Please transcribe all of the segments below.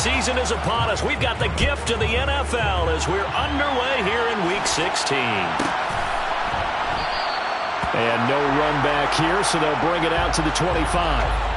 season is upon us. We've got the gift of the NFL as we're underway here in Week 16. And no run back here, so they'll bring it out to the 25.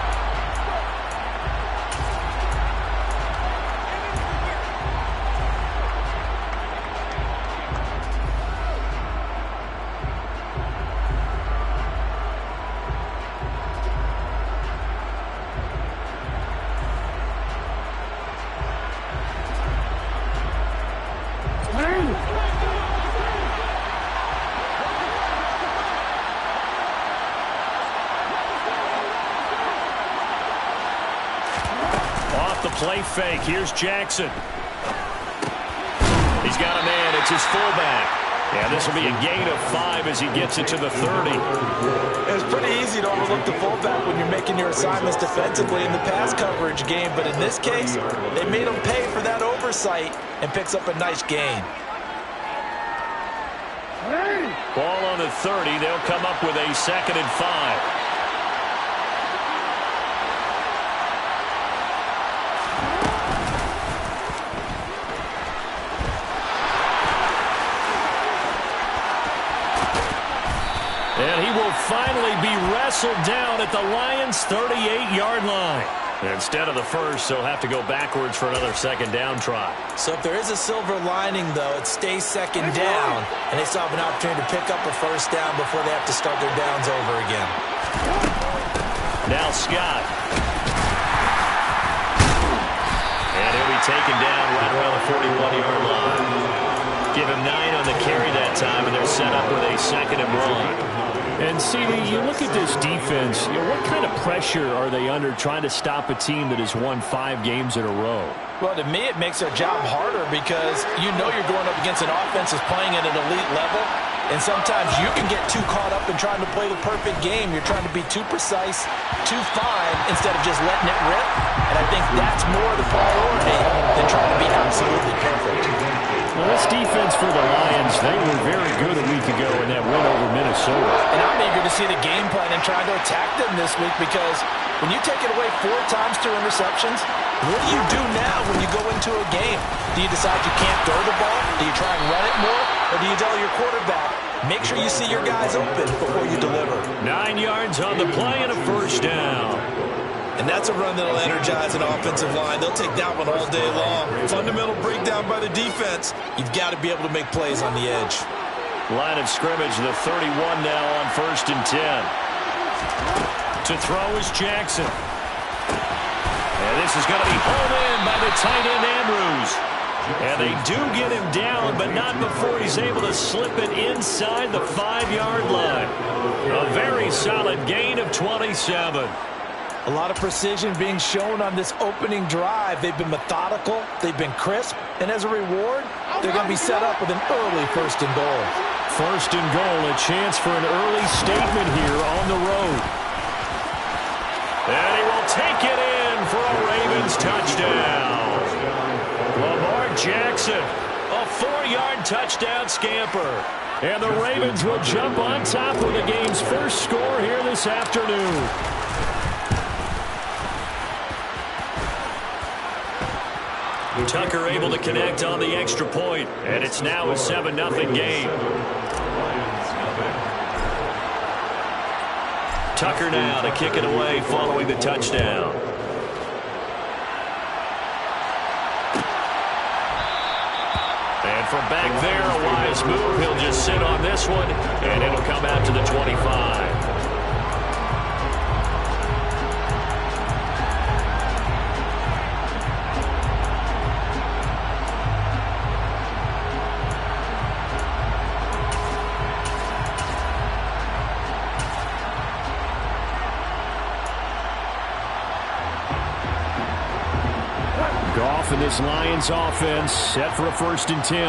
Play fake. Here's Jackson. He's got a man. It's his fullback. Yeah, this will be a gain of 5 as he gets it to the 30. It's pretty easy to overlook the fullback when you're making your assignments defensively in the pass coverage game, but in this case, they made him pay for that oversight and picks up a nice gain. Ball on the 30. They'll come up with a 2nd and 5. And he will finally be wrestled down at the Lions' 38-yard line. Instead of the first, they'll have to go backwards for another 2nd down try. So if there is a silver lining, though, it stays 2nd down, and they still have an opportunity to pick up a 1st down before they have to start their downs over again. Now Scott. And he'll be taken down right around the 41-yard line. Give him 9 on the carry that time, and they're set up with a 2nd and run. And, CD, you look at this defense, what kind of pressure are they under trying to stop a team that has won 5 games in a row? Well, to me, it makes their job harder because you know you're going up against an offense that's playing at an elite level, and sometimes you can get too caught up in trying to play the perfect game. You're trying to be too precise, too fine, instead of just letting it rip, and I think that's more the priority than trying to be absolutely perfect. Well, this defense for the Lions, they were very good a week ago in that win over Minnesota. And I'm eager to see the game plan and trying to attack them this week because when you take it away 4 times through interceptions, what do you do now when you go into a game? Do you decide you can't throw the ball? Do you try and run it more? Or do you tell your quarterback, make sure you see your guys open before you deliver? 9 yards on the play and a 1st down. And that's a run that'll energize an offensive line. They'll take that one all day long. Fundamental breakdown by the defense. You've got to be able to make plays on the edge. Line of scrimmage, the 31 now on 1st and 10. To throw is Jackson. And this is going to be home in by the tight end Andrews. And they do get him down, but not before he's able to slip it inside the 5-yard line. A very solid gain of 27. A lot of precision being shown on this opening drive. They've been methodical, they've been crisp, and as a reward, they're going to be set up with an early 1st and goal. 1st and goal, a chance for an early statement here on the road. And he will take it in for a Ravens touchdown. Lamar Jackson, a 4-yard touchdown scamper. And the Ravens will jump on top of the game's first score here this afternoon. Tucker able to connect on the extra point, and it's now a 7-0 game. Tucker now to kick it away following the touchdown. And from back there, a wise move. He'll just sit on this one, and it'll come out to the 25. Goff and this Lions offense set for a 1st and 10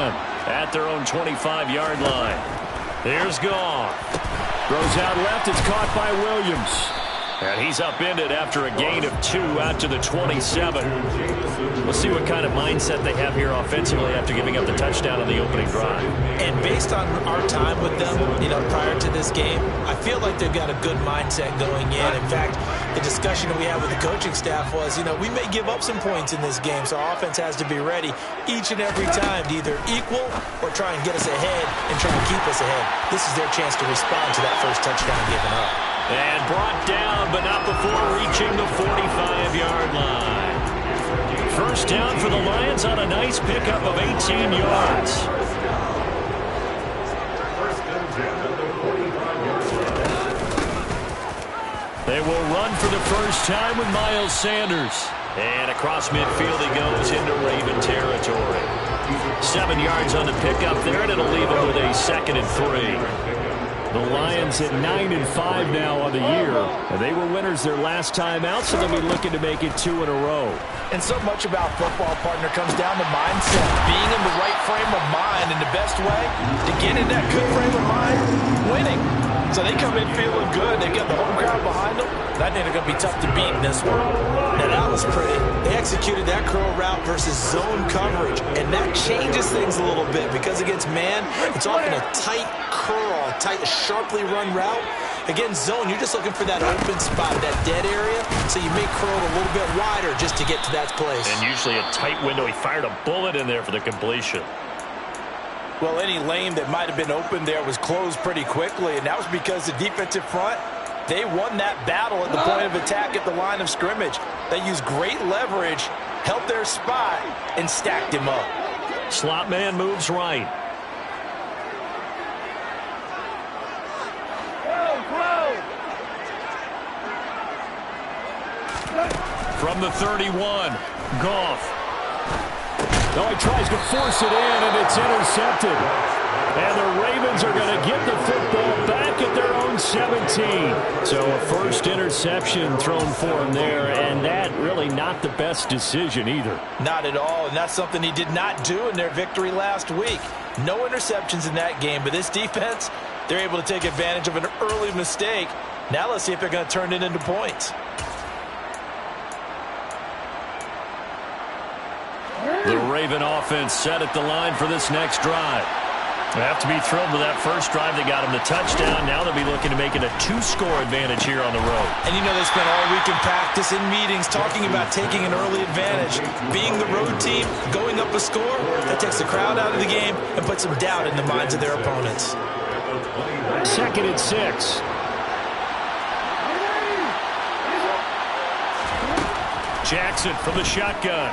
at their own 25-yard line. There's Goff. Throws out left. It's caught by Williams. And he's upended after a gain of 2 out to the 27. We'll see what kind of mindset they have here offensively after giving up the touchdown on the opening drive. And based on our time with them, prior to this game, I feel like they've got a good mindset going in. In fact, the discussion that we had with the coaching staff was, we may give up some points in this game, so our offense has to be ready each and every time to either equal or try and get us ahead and try and keep us ahead. This is their chance to respond to that first touchdown given up. And brought down, but not before reaching the 45-yard line. First down for the Lions on a nice pickup of 18 yards. They will run for the first time with Miles Sanders. And across midfield he goes into Raven territory. 7 yards on the pickup there, and it'll leave him with a 2nd and 3. The Lions at 9-5 now on the year. And they were winners their last time out, so they'll be looking to make it 2 in a row. And so much about football, partner, comes down to mindset. Being in the right frame of mind, and the best way to get in that good frame of mind, winning. So they come in feeling good. They got the home crowd behind them. I think they're going to be tough to beat in this one. Now, that was pretty. They executed that curl route versus zone coverage, and that changes things a little bit because against man, it's often a tight curl, tight, sharply run route. Against zone, you're just looking for that open spot, that dead area, so you may curl it a little bit wider just to get to that place. And usually a tight window. He fired a bullet in there for the completion. Well, any lane that might have been open there was closed pretty quickly, and that was because the defensive front, they won that battle at the point of attack at the line of scrimmage. They used great leverage, held their spot, and stacked him up. Slot man moves right. From the 31, Goff. Oh, he tries to force it in, and it's intercepted. And the Ravens are going to get the football back at their own 17. So a first interception thrown for him there, and that really not the best decision either. Not at all, and that's something he did not do in their victory last week. No interceptions in that game, but this defense, they're able to take advantage of an early mistake. Now let's see if they're going to turn it into points. The Raven offense set at the line for this next drive. They have to be thrilled with that first drive. They got him the touchdown. Now they'll be looking to make it a 2-score advantage here on the road. And they spent all week in practice, in meetings, talking about taking an early advantage. Being the road team, going up a score, that takes the crowd out of the game and puts some doubt in the minds of their opponents. 2nd and 6. Jackson from the shotgun.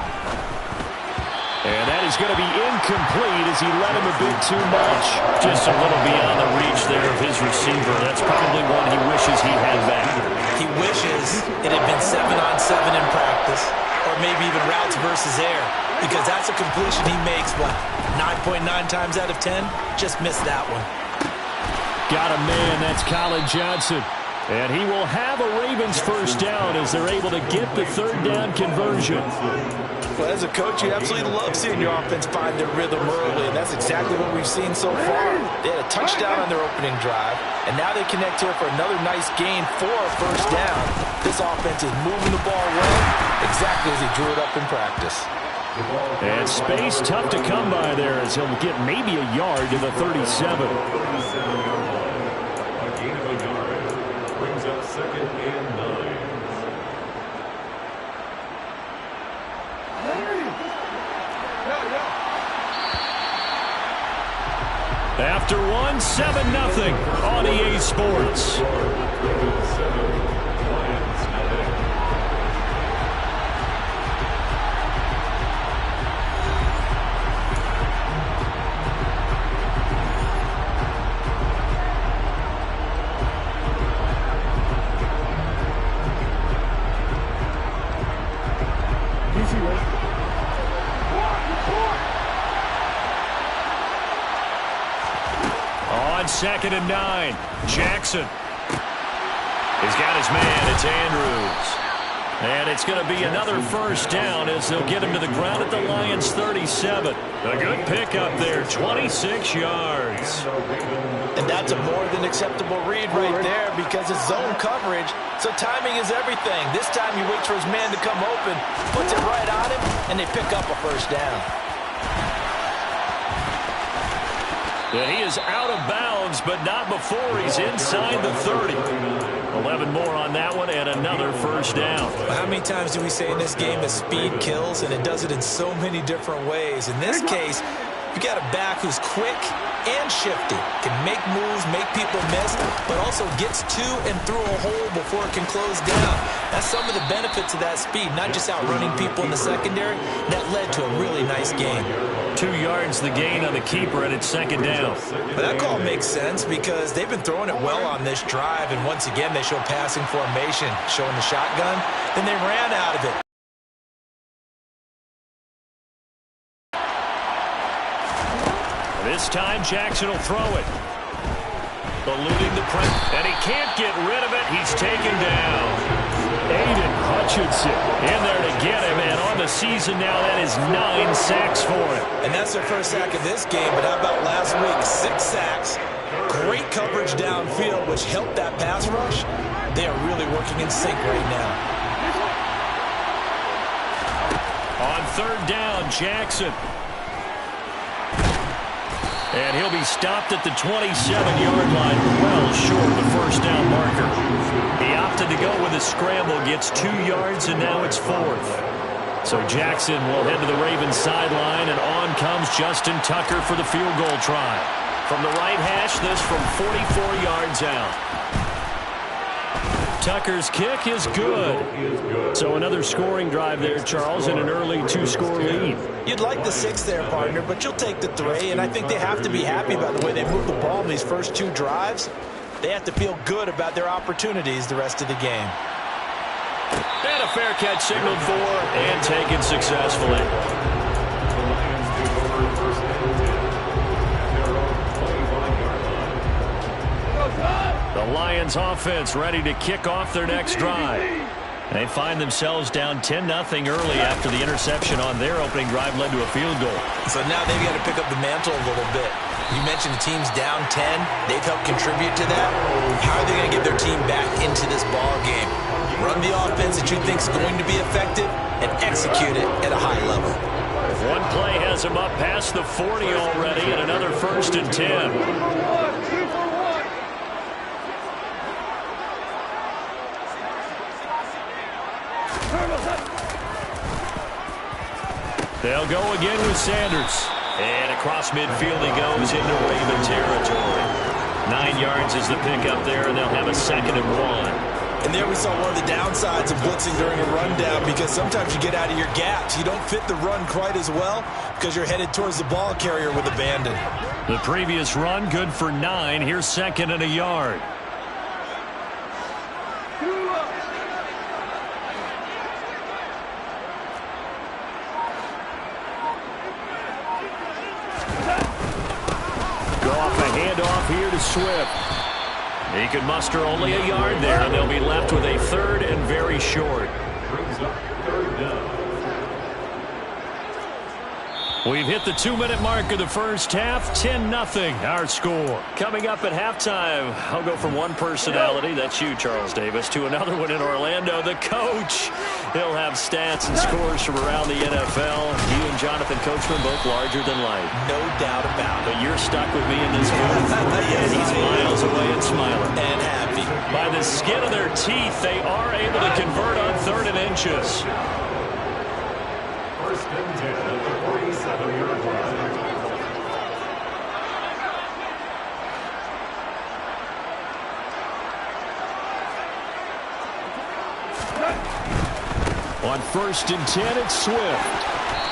And that is going to be incomplete as he led him a bit too much. Just a little beyond the reach there of his receiver. That's probably one he wishes he had back. He wishes it had been 7-on-7 in practice, or maybe even routes versus air, because that's a completion he makes, what, 9.9 times out of 10? Just missed that one. Got a man, that's Colin Johnson. And he will have a Ravens first down as they're able to get the 3rd down conversion. Well, as a coach, you absolutely love seeing your offense find their rhythm early, and that's exactly what we've seen so far. They had a touchdown on their opening drive, and now they connect here for another nice gain for a first down. This offense is moving the ball well, exactly as he drew it up in practice. And space tough to come by there as he'll get maybe a yard to the 37. Brings up 2nd and 9. After one, 7-0 on EA Sports. On 2nd and 9, Jackson. He's got his man, it's Andrews. And it's going to be another first down as they'll get him to the ground at the Lions' 37. A good pickup there, 26 yards. And that's a more than acceptable read right there because it's zone coverage, so timing is everything. This time he waits for his man to come open, puts it right on him, and they pick up a first down. Yeah, he is out of bounds, but not before he's inside the 30. 11 more on that one and another first down. How many times do we say in this game that speed kills, and it does it in so many different ways? In this case, you got a back who's quick and shifty, can make moves, make people miss, but also gets to and through a hole before it can close down. That's some of the benefits of that speed, not just outrunning people in the secondary. That led to a really nice game. 2 yards the gain on the keeper, and it's second down. But that call makes sense because they've been throwing it well on this drive, and once again they show passing formation, showing the shotgun. Then they ran out of it. This time Jackson will throw it. Eluding the press, and he can't get rid of it. He's taken down. Aiden Hutchinson in there to get him, and on the season now, that is 9 sacks for him. And that's their first sack of this game, but how about last week? 6 sacks. Great coverage downfield, which helped that pass rush. They are really working in sync right now. On third down, Jackson. And he'll be stopped at the 27-yard line, well short of the first down marker. He opted to go with a scramble, gets 2 yards, and now it's 4th. So Jackson will head to the Ravens sideline, and on comes Justin Tucker for the field goal try. From the right hash, this from 44 yards out. Tucker's kick is good. So another scoring drive there, Charles, and an early 2-score lead. You'd like the 6 there, partner, but you'll take the 3, and I think they have to be happy about the way they moved the ball in these first 2 drives. They have to feel good about their opportunities the rest of the game. And a fair catch signaled for and taken successfully. The Lions offense ready to kick off their next drive. They find themselves down 10-0 early after the interception on their opening drive led to a field goal. So now they've got to pick up the mantle a little bit. You mentioned the team's down 10. They've helped contribute to that. How are they going to get their team back into this ball game? Run the offense that you think is going to be effective and execute it at a high level. One play has them up past the 40 already, and another 1st and 10. They'll go again with Sanders. And across midfield he goes into Raven territory. 9 yards is the pickup there, and they'll have a 2nd and 1. And there we saw one of the downsides of blitzing during a rundown, because sometimes you get out of your gaps. You don't fit the run quite as well because you're headed towards the ball carrier with abandon. The previous run good for 9. Here's 2nd and a yard. Here to Swift. He can muster only a yard there, and they'll be left with a 3rd and very short. We've hit the 2-minute mark of the first half. 10-0 our score. Coming up at halftime, I'll go from one personality, that's you, Charles Davis, to another one in Orlando, the coach. He'll have stats and scores from around the NFL. You and Jonathan Coachman both larger than life. No doubt about it. But you're stuck with me in this booth. Yes, and he's miles away and smiling. And happy. By the skin of their teeth, they are able to convert on 3rd and inches. 1st and 10 at the 47-yard line. On 1st and 10, it's Swift.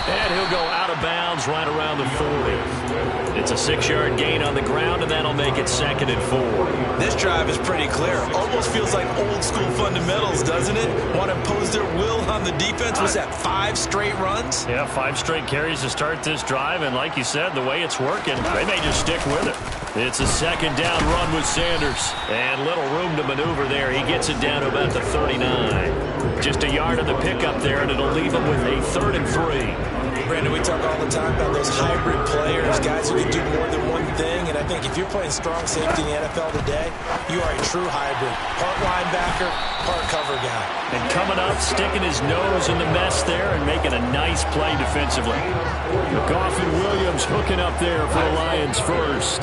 And he'll go out of bounds right around the 40. It's a 6-yard gain on the ground, and that'll make it 2nd and 4. This drive is pretty clear. Almost feels like old school fundamentals, doesn't it? Want to impose their will on the defense. Was that 5 straight runs? Yeah, 5 straight carries to start this drive, and like you said, the way it's working, they may just stick with it. It's a 2nd down run with Sanders. And little room to maneuver there. He gets it down to about the 39. Just a yard of the pickup there, and it'll leave him with a 3rd and 3. Brandon, we talk all the time about those hybrid players, guys who can do more than one thing, and I think think if you're playing strong safety in the NFL today, you are a true hybrid. Part linebacker, part cover guy. And coming up, sticking his nose in the mess there and making a nice play defensively. McGough and Williams hooking up there for the Lions first.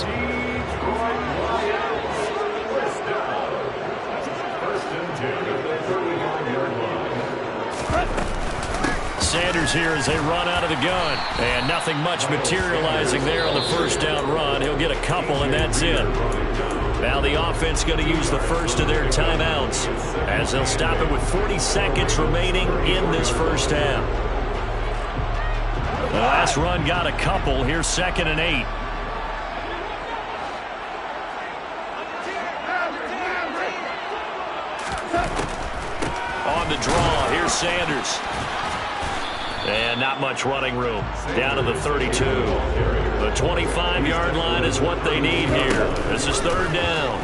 Sanders here as they run out of the gun. And nothing much materializing there on the first down run. He'll get a couple, and that's it. Now the offense going to use the first of their timeouts as they'll stop it with 40 seconds remaining in this first half. The last run got a couple. Here's 2nd and 8. On the draw, here's Sanders. And not much running room. Down to the 32. The 25-yard line is what they need here. This is 3rd down.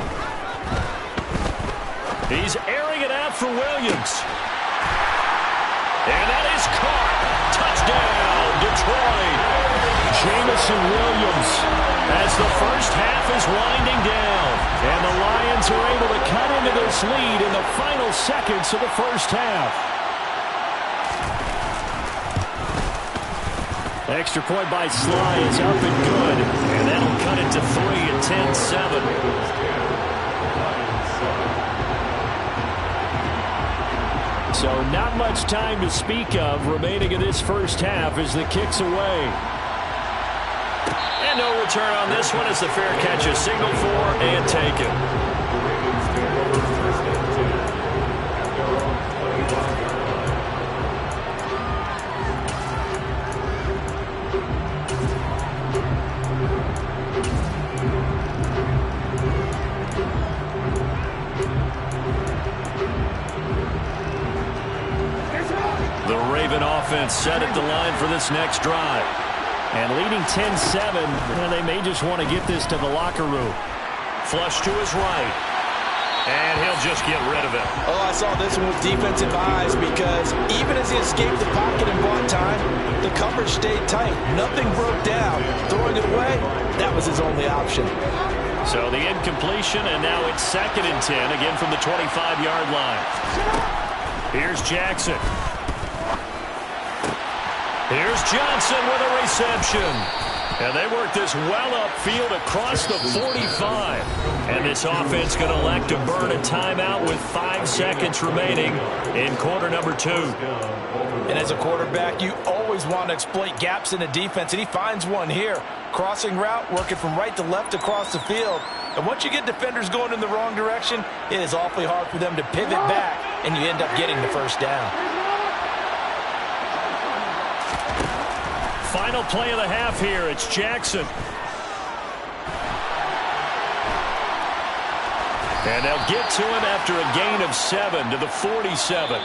He's airing it out for Williams. And that is caught. Touchdown, Detroit. Jamison Williams as the first half is winding down. And the Lions are able to cut into this lead in the final seconds of the first half. Extra point by Sly is up and good. And that'll cut it to 3 at 10-7. So not much time to speak of remaining in this first half as the kick's away. And no return on this one as the fair catch is signaled for and taken. Offense set at the line for this next drive. And leading 10-7, they may just want to get this to the locker room. Flush to his right. And he'll just get rid of it. Oh, I saw this one with defensive eyes because even as he escaped the pocket and bought time, the coverage stayed tight. Nothing broke down. Throwing it away, that was his only option. So the incompletion, and now it's 2nd and 10, again from the 25-yard line. Here's Jackson. Here's Johnson with a reception. And they work this well upfield across the 45. And this offense going to elect to burn a timeout with 5 seconds remaining in quarter number 2. And as a quarterback, you always want to exploit gaps in the defense, and he finds one here. Crossing route, working from right to left across the field. And once you get defenders going in the wrong direction, it is awfully hard for them to pivot back, and you end up getting the first down. Final play of the half here. It's Jackson. And they'll get to him after a gain of 7 to the 47.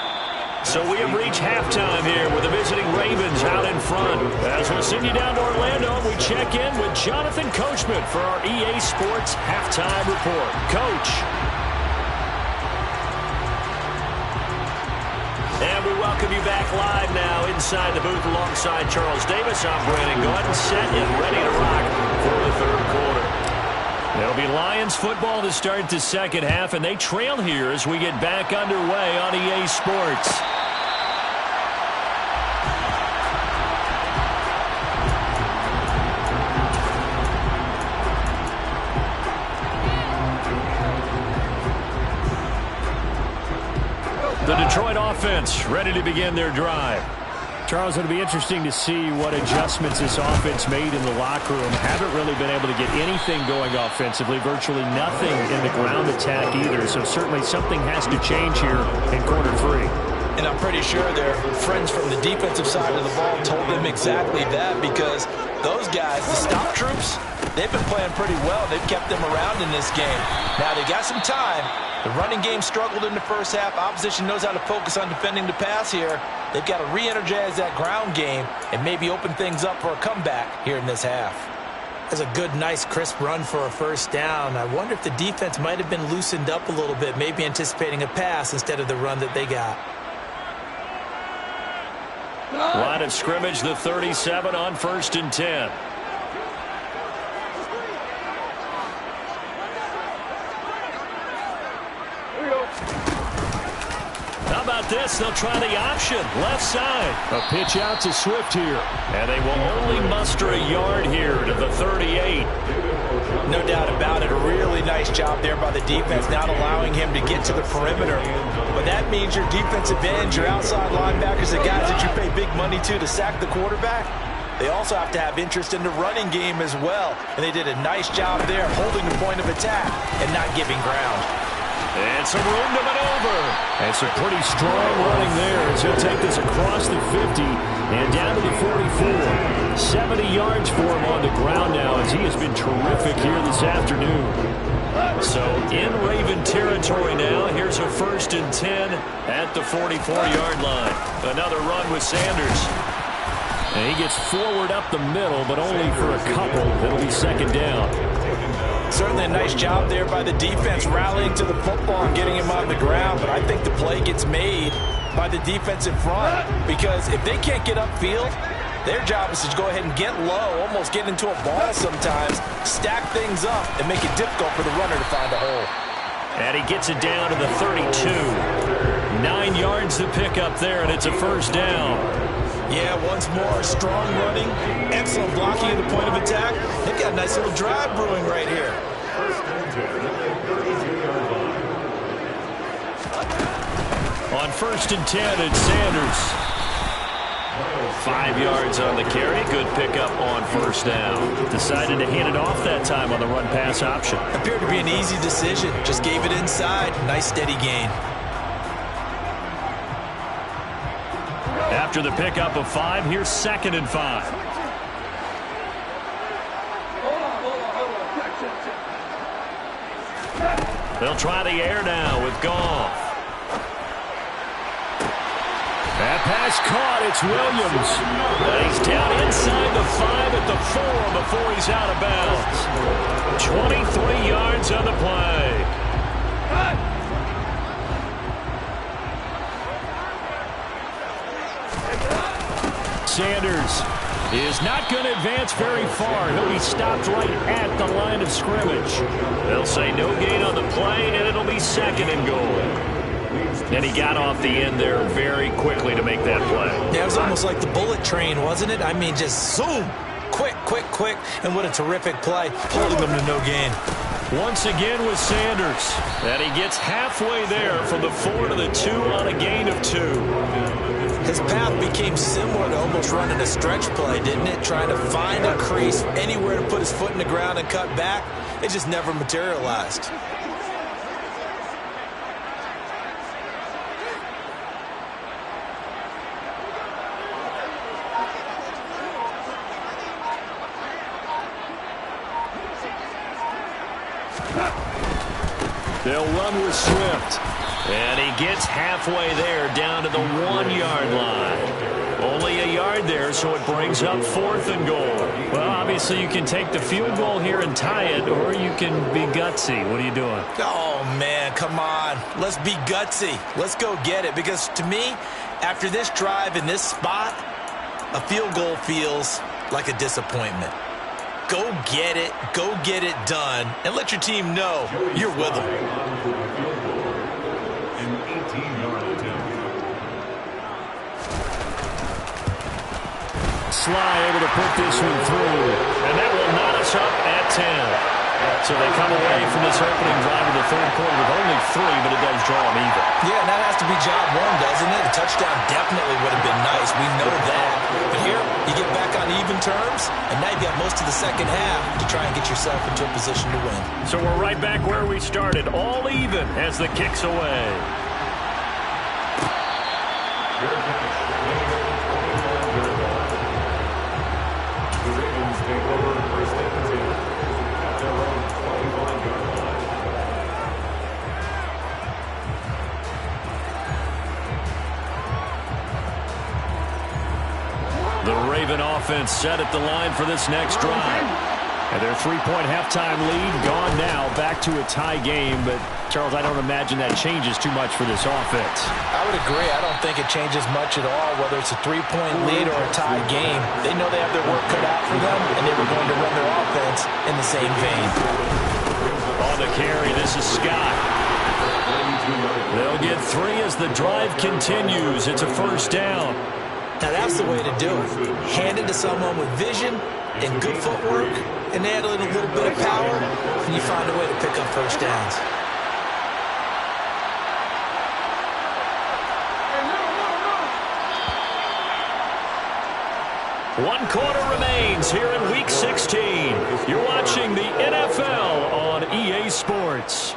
So we have reached halftime here with the visiting Ravens out in front. As we'll send you down to Orlando, we check in with Jonathan Coachman for our EA Sports Halftime Report. Coach. And we welcome you back live now inside the booth alongside Charles Davis. I'm Brandon Gaudin, set and ready to rock for the 3rd quarter. There'll be Lions football to start the second half, and they trail here as we get back underway on EA Sports. The Detroit offense ready to begin their drive. Charles, it'll be interesting to see what adjustments this offense made in the locker room. Haven't really been able to get anything going offensively, virtually nothing in the ground attack either. So certainly something has to change here in quarter 3. And I'm pretty sure their friends from the defensive side of the ball told them exactly that, because those guys, the stop troops, they've been playing pretty well. They've kept them around in this game. Now they got some time. The running game struggled in the first half. Opposition knows how to focus on defending the pass here. They've got to re-energize that ground game and maybe open things up for a comeback here in this half. That's a good, nice, crisp run for a first down. I wonder if the defense might have been loosened up a little bit, maybe anticipating a pass instead of the run that they got. Line of scrimmage, the 37 on 1st and 10. about this? They'll try the option. Left side. A pitch out to Swift here. And they will only muster a yard here to the 38. No doubt about it. A really nice job there by the defense, not allowing him to get to the perimeter. But that means your defensive ends, your outside linebackers, the guys that you pay big money to sack the quarterback, they also have to have interest in the running game as well. And they did a nice job there holding the point of attack and not giving ground. And some room to maneuver. And some pretty strong running there as he'll take this across the 50 and down to the 44. 70 yards for him on the ground now as he has been terrific here this afternoon. So in Raven territory now. Here's a 1st and 10 at the 44-yard line. Another run with Sanders. And he gets forward up the middle, but only for a couple. It'll be 2nd down. Certainly a nice job there by the defense rallying to the football and getting him on the ground. But I think the play gets made by the defensive front because if they can't get upfield, their job is to go ahead and get low, almost get into a ball sometimes, stack things up, and make it difficult for the runner to find a hole. And he gets it down to the 32. 9 yards to pick up there, and it's a 1st down. Yeah, once more, strong running, excellent blocking at the point of attack. They've got a nice little drive brewing right here. On 1st and 10, it's Sanders. 5 yards on the carry. Good pickup on 1st down. Decided to hand it off that time on the run-pass option. Appeared to be an easy decision. Just gave it inside. Nice steady gain. After the pickup of 5, here's 2nd and 5. They'll try the air now with Goff. That pass caught. It's Williams. He's down inside the 5 at the 4 before he's out of bounds. 23 yards on the play. Sanders is not going to advance very far. He'll be stopped right at the line of scrimmage. They'll say no gain on the play, and it'll be 2nd and goal. And he got off the end there very quickly to make that play. Yeah, it was almost like the bullet train, wasn't it? I mean, just zoom. Quick, quick, quick. And what a terrific play, holding them to no gain. Once again with Sanders. And he gets halfway there from the 4 to the 2 on a gain of 2. His path became similar to almost running a stretch play, didn't it? Trying to find a crease, anywhere to put his foot in the ground and cut back. It just never materialized. They'll run with Swift. And he gets halfway there down to the 1-yard line. Only a yard there, so it brings up 4th and goal. Well, obviously you can take the field goal here and tie it, or you can be gutsy. What are you doing? Oh, man, come on. Let's be gutsy. Let's go get it. Because to me, after this drive in this spot, a field goal feels like a disappointment. Go get it done, and let your team know you're with them. Sly able to put this one through, and that will knot us up at 10. So they come away from this opening drive of the 3rd quarter with only 3, but it does draw them even. Yeah, and that has to be job one, doesn't it? A touchdown definitely would have been nice. We know that. But here, you get back on even terms, and now you've got most of the 2nd half to try and get yourself into a position to win. So we're right back where we started, all even as the kick's away. The Raven offense set at the line for this next drive. And their 3-point halftime lead gone now, back to a tie game. But, Charles, I don't imagine that changes too much for this offense. I would agree. I don't think it changes much at all, whether it's a 3-point lead or a tie game. They know they have their work cut out for them, and they were going to run their offense in the same vein. On the carry, this is Scott. They'll get 3 as the drive continues. It's a first down. Now that's the way to do it. Hand it to someone with vision and good footwork, and add in a little bit of power, and you find a way to pick up first downs. One quarter remains here in Week 16. You're watching the NFL on EA Sports.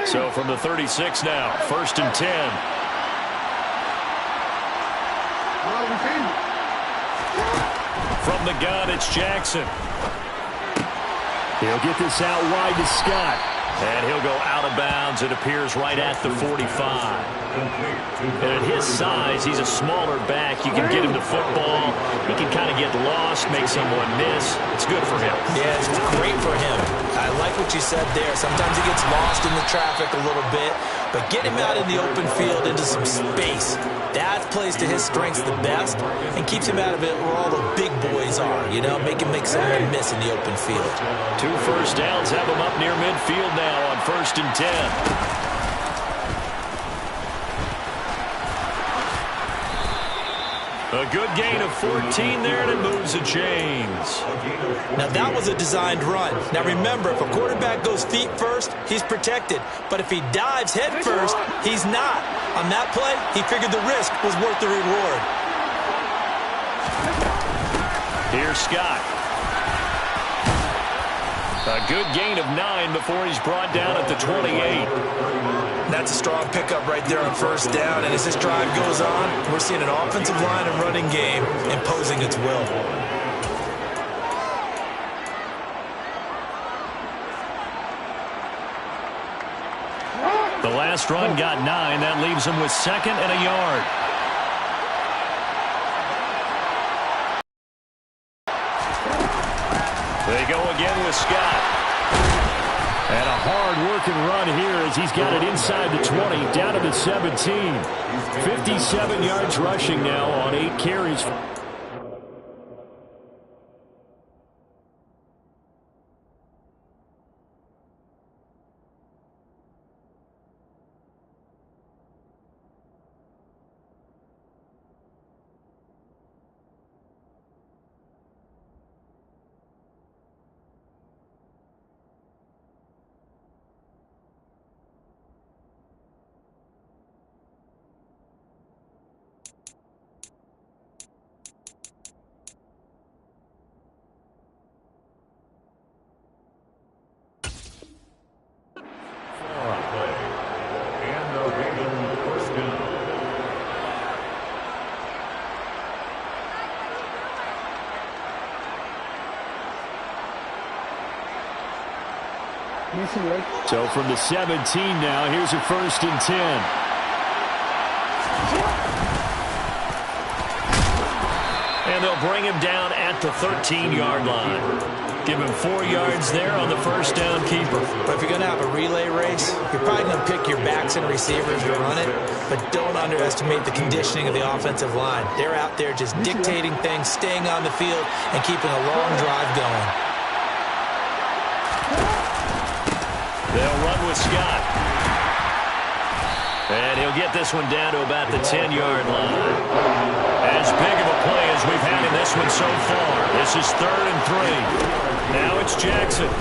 So from the 36 now, 1st and 10. From the gun, it's Jackson. He'll get this out wide to Scott. And he'll go out of bounds. It appears right at the 45. And at his size, he's a smaller back. You can get him the football. He can kind of get lost, make someone miss. It's good for him. Yeah, it's great for him. I like what you said there. Sometimes he gets lost in the traffic a little bit, but get him out in the open field into some space. That plays to his strengths the best and keeps him out of it where all the big boys are, you know, make him make someone miss in the open field. 2 first downs have him up near midfield now on 1st and 10. A good gain of 14 there, and it moves the chains. Now, that was a designed run. Now, remember, if a quarterback goes feet first, he's protected. But if he dives head first, he's not. On that play, he figured the risk was worth the reward. Here's Scott. A good gain of 9 before he's brought down at the 28. That's a strong pickup right there on 1st down. And as this drive goes on, we're seeing an offensive line and running game imposing its will. The last run got 9. That leaves him with 2nd and a yard. They go again with Scott. And a hard-working run here as he's got it inside the 20, down to the 17. 57 yards rushing now on 8 carries. So from the 17 now, here's a 1st and 10. And they'll bring him down at the 13-yard line. Give him 4 yards there on the 1st down keeper. But if you're going to have a relay race, you're probably going to pick your backs and receivers to run it, but don't underestimate the conditioning of the offensive line. They're out there just dictating things, staying on the field, and keeping a long drive going. They'll run with Scott. And he'll get this one down to about the 10-yard line. As big of a play as we've had in this one so far. This is 3rd and 3. Now it's Jackson.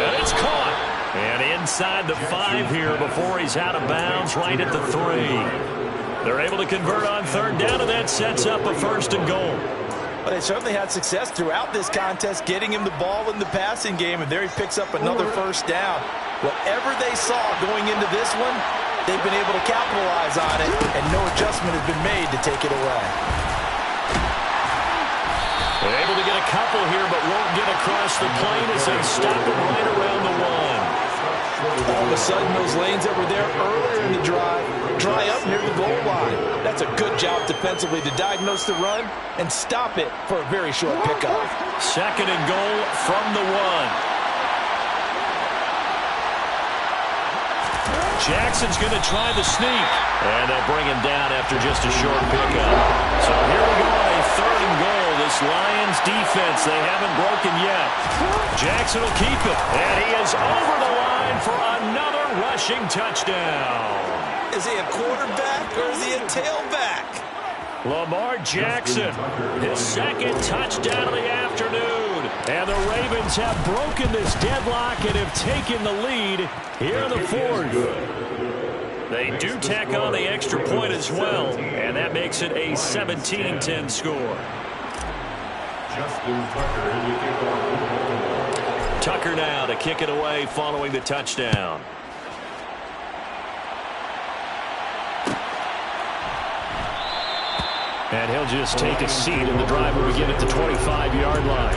And it's caught. And inside the 5 here before he's out of bounds, right at the 3. They're able to convert on 3rd down, and that sets up a 1st and goal. Well, they certainly had success throughout this contest, getting him the ball in the passing game, and there he picks up another 1st down. Whatever they saw going into this one, they've been able to capitalize on it, and no adjustment has been made to take it away. They're able to get a couple here, but won't get across the plane as they stop him right around the 1. All of a sudden, those lanes that were there earlier in the drive dry up near the goal line. That's a good job defensively to diagnose the run and stop it for a very short pickup. 2nd and goal from the 1. Jackson's going to try the sneak. And they'll bring him down after just a short pickup. So here we go on a 3rd and goal. This Lions defense, they haven't broken yet. Jackson will keep it. And he is over the line for another rushing touchdown. Is he a quarterback or is he a tailback? Lamar Jackson, his 2nd touchdown of the afternoon. And the Ravens have broken this deadlock and have taken the lead here in the 4th. They do tack on the extra point as well, and that makes it a 17-10 score. Tucker now to kick it away following the touchdown. And he'll just take a seat, and the drive will begin at the 25-yard line.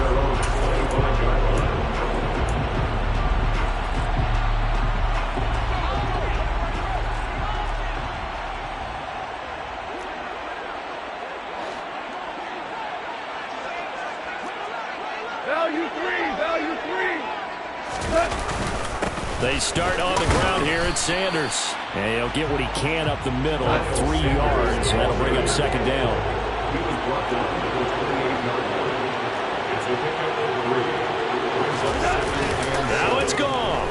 They start on the ground here at Sanders. And he'll get what he can up the middle at 3 yards, and that'll bring up 2nd down. Now it's gone.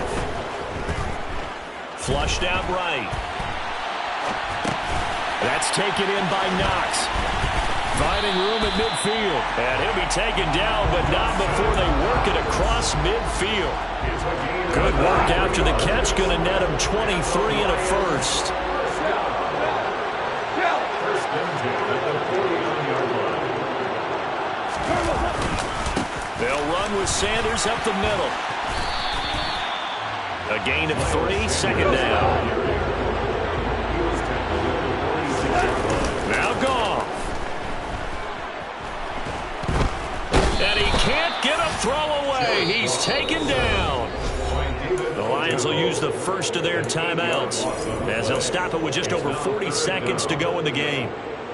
Flushed out right. That's taken in by Knox. Finding room at midfield. And he'll be taken down, but not before they work it across midfield. Good work after the catch. Going to net him 23 and a first. They'll run with Sanders up the middle. A gain of 3, 2nd down. Now Goff. And he can't get a throw away. He's taken down. The Lions will use the first of their timeouts as they'll stop it with just over 40 seconds to go in the game.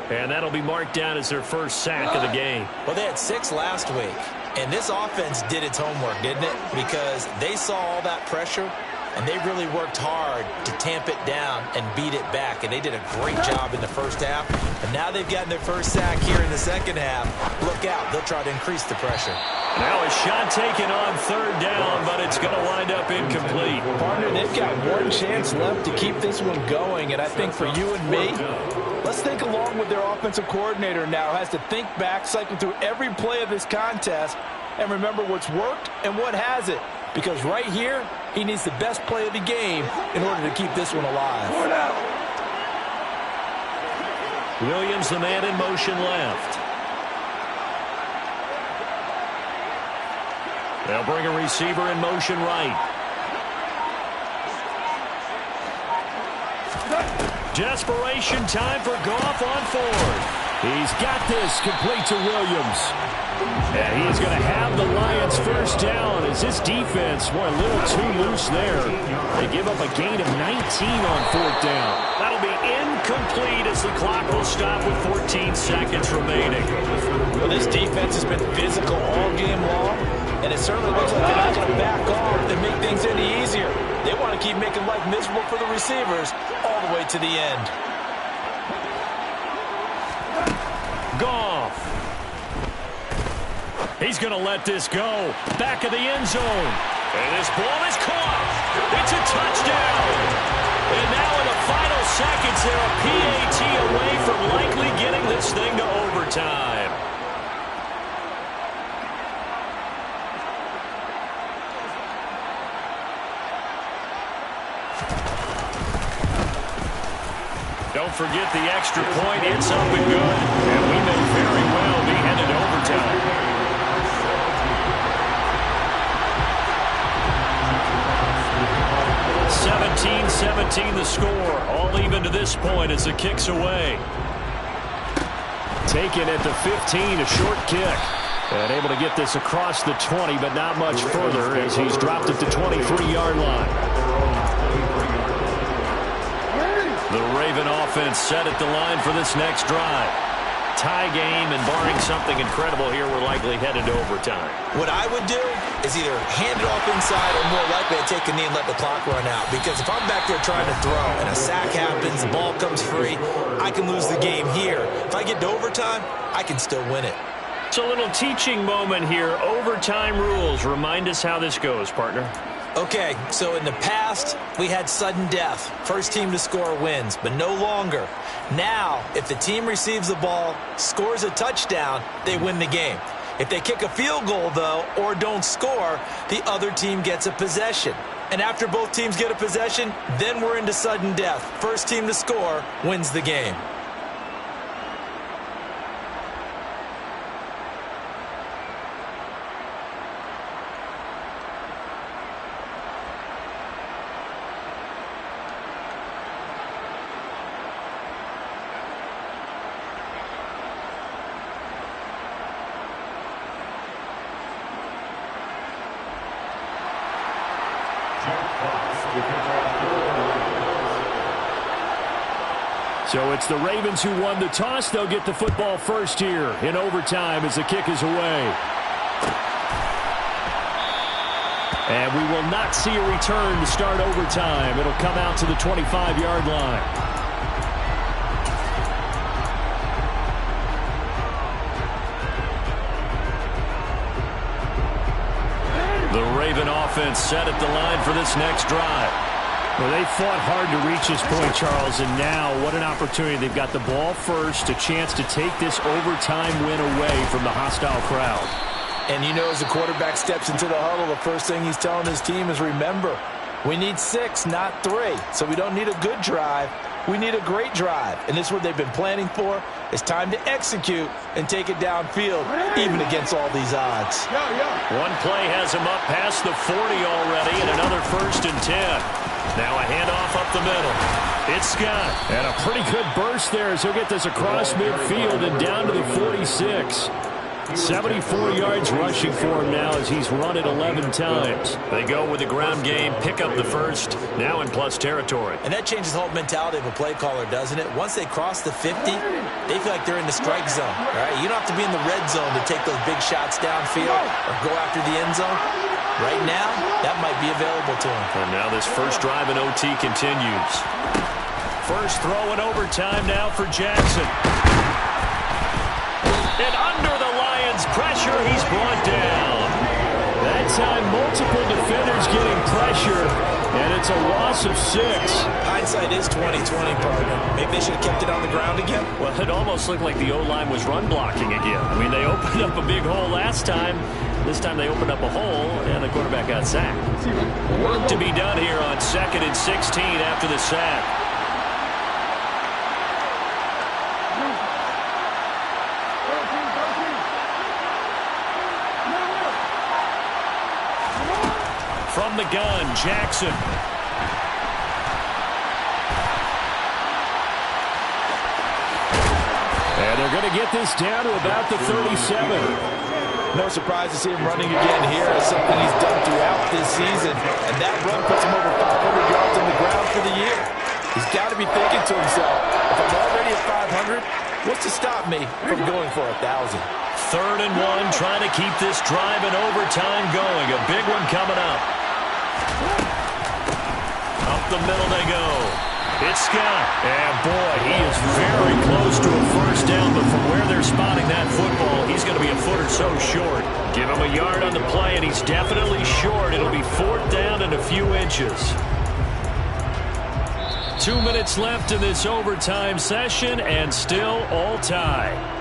And that'll be marked down as their first sack of the game. Well, they had 6 last week. And this offense did its homework, didn't it? Because they saw all that pressure, and they really worked hard to tamp it down and beat it back. And they did a great job in the first half. And now they've gotten their first sack here in the second half. Look out. They'll try to increase the pressure. Now a shot taken on 3rd down, but it's going to wind up incomplete. Partner, they've got one chance left to keep this one going. And I think for you and me, let's think along with their offensive coordinator now. Has to think back, cycle through every play of this contest, and remember what's worked and what hasn't. Because right here, he needs the best play of the game in order to keep this one alive. Williams, the man in motion left. They'll bring a receiver in motion right. Desperation time for Goff on 4th. He's got this complete to Williams. And he's going to have the Lions first down as his defense went a little too loose there. They give up a gain of 19 on 4th down. That'll be incomplete as the clock will stop with 14 seconds remaining. Well, this defense has been physical all game long, and it certainly looks like they're not going to back off and make things any easier. They want to keep making life miserable for the receivers all the way to the end. Goff. He's going to let this go. Back of the end zone. And this ball is caught. It's a touchdown. And now in the final seconds, they're a PAT away from likely getting this thing to overtime. Don't forget the extra point. It's up and good. And we may very well be headed to overtime. 17-17 the score. All even to this point as the kick's away. Taken at the 15, a short kick. And able to get this across the 20, but not much further as he's dropped at the 23-yard line. The Raven offense set at the line for this next drive. tie game, and barring something incredible here, we're likely headed to overtime. What I would do is either hand it off inside or more likely to take a knee and let the clock run out. Because if I'm back there trying to throw and a sack happens, the ball comes free, I can lose the game here. If I get to overtime, I can still win it. It's a little teaching moment here. Overtime rules. Remind us how this goes, partner. Okay, so in the past, we had sudden death. First team to score wins, but no longer. Now, if the team receives the ball, scores a touchdown, they win the game. If they kick a field goal, though, or don't score, the other team gets a possession. And after both teams get a possession, then we're into sudden death. First team to score wins the game. So it's the Ravens who won the toss. They'll get the football first here in overtime as the kick is away. And we will not see a return to start overtime. It'll come out to the 25-yard line. The Raven offense set at the line for this next drive. Well, they fought hard to reach this point, Charles, and now what an opportunity. They've got the ball first, a chance to take this overtime win away from the hostile crowd. And you know, as the quarterback steps into the huddle, the first thing he's telling his team is, remember, we need 6, not 3. So we don't need a good drive. We need a great drive. And this is what they've been planning for. It's time to execute and take it downfield, even against all these odds. One play has him up past the 40 already, and another 1st and 10. Now a handoff up the middle. It's Scott. And a pretty good burst there as he'll get this across midfield and down to the 46. 74 yards rushing for him now as he's run it 11 times. They go with the ground game, pick up the first, now in plus territory. And that changes the whole mentality of a play caller, doesn't it? Once they cross the 50, they feel like they're in the strike zone. All right? You don't have to be in the red zone to take those big shots downfield or go after the end zone. Right now, that might be available to him. And now this first drive in OT continues. First throw in overtime now for Jackson. And under the Lions' pressure, he's brought down. That time, multiple defenders getting pressure, and it's a loss of 6. Hindsight is 20/20, partner. Maybe they should have kept it on the ground again. Well, it almost looked like the O-line was run blocking again. I mean, they opened up a big hole last time. This time they opened up a hole, and the quarterback got sacked. Work to be done here on 2nd and 16 after the sack. From the gun, Jackson. And they're going to get this down to about the 37. No surprise to see him running again here. It's something he's done throughout this season. And that run puts him over 500 yards on the ground for the year. He's got to be thinking to himself, if I'm already at 500, what's to stop me from going for 1,000? 3rd and 1, trying to keep this drive in overtime going. A big one coming up. Up the middle they go. It's Scott. And boy, he is very close to a first down, but from where they're spotting that football, he's going to be a foot or so short. Give him a yard on the play, and he's definitely short. It'll be 4th down and a few inches. 2 minutes left in this overtime session, and still all tie.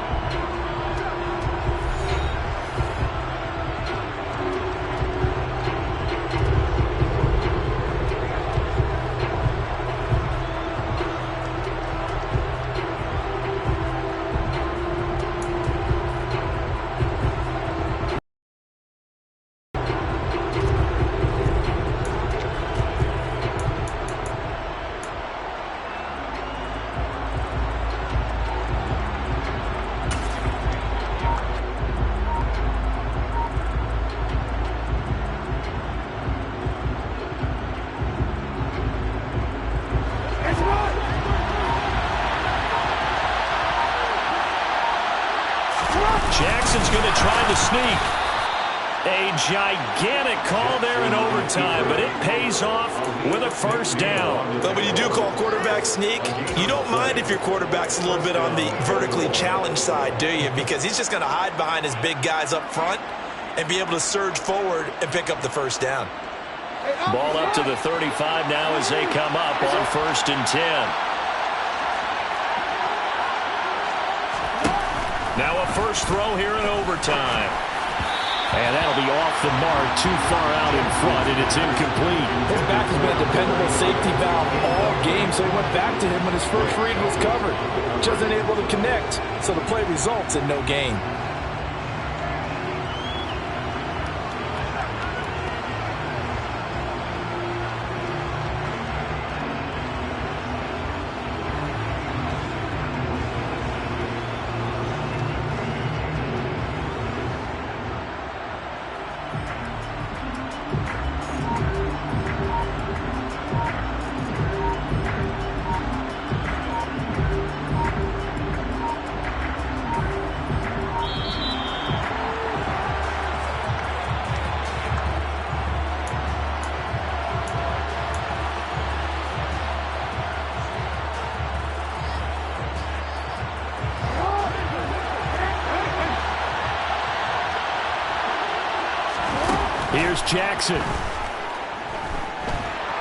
Jackson's going to try to sneak. A gigantic call there in overtime, but it pays off with a first down. But when you do call quarterback sneak, you don't mind if your quarterback's a little bit on the vertically challenged side, do you? Because he's just going to hide behind his big guys up front and be able to surge forward and pick up the first down. Ball up to the 35 now as they come up on 1st and 10. Now a first throw here in overtime. And that'll be off the mark, too far out in front, and it's incomplete. His back has been a dependable safety valve all game, so he went back to him when his first read was covered. Just unable to connect, so the play results in no gain. Here's Jackson.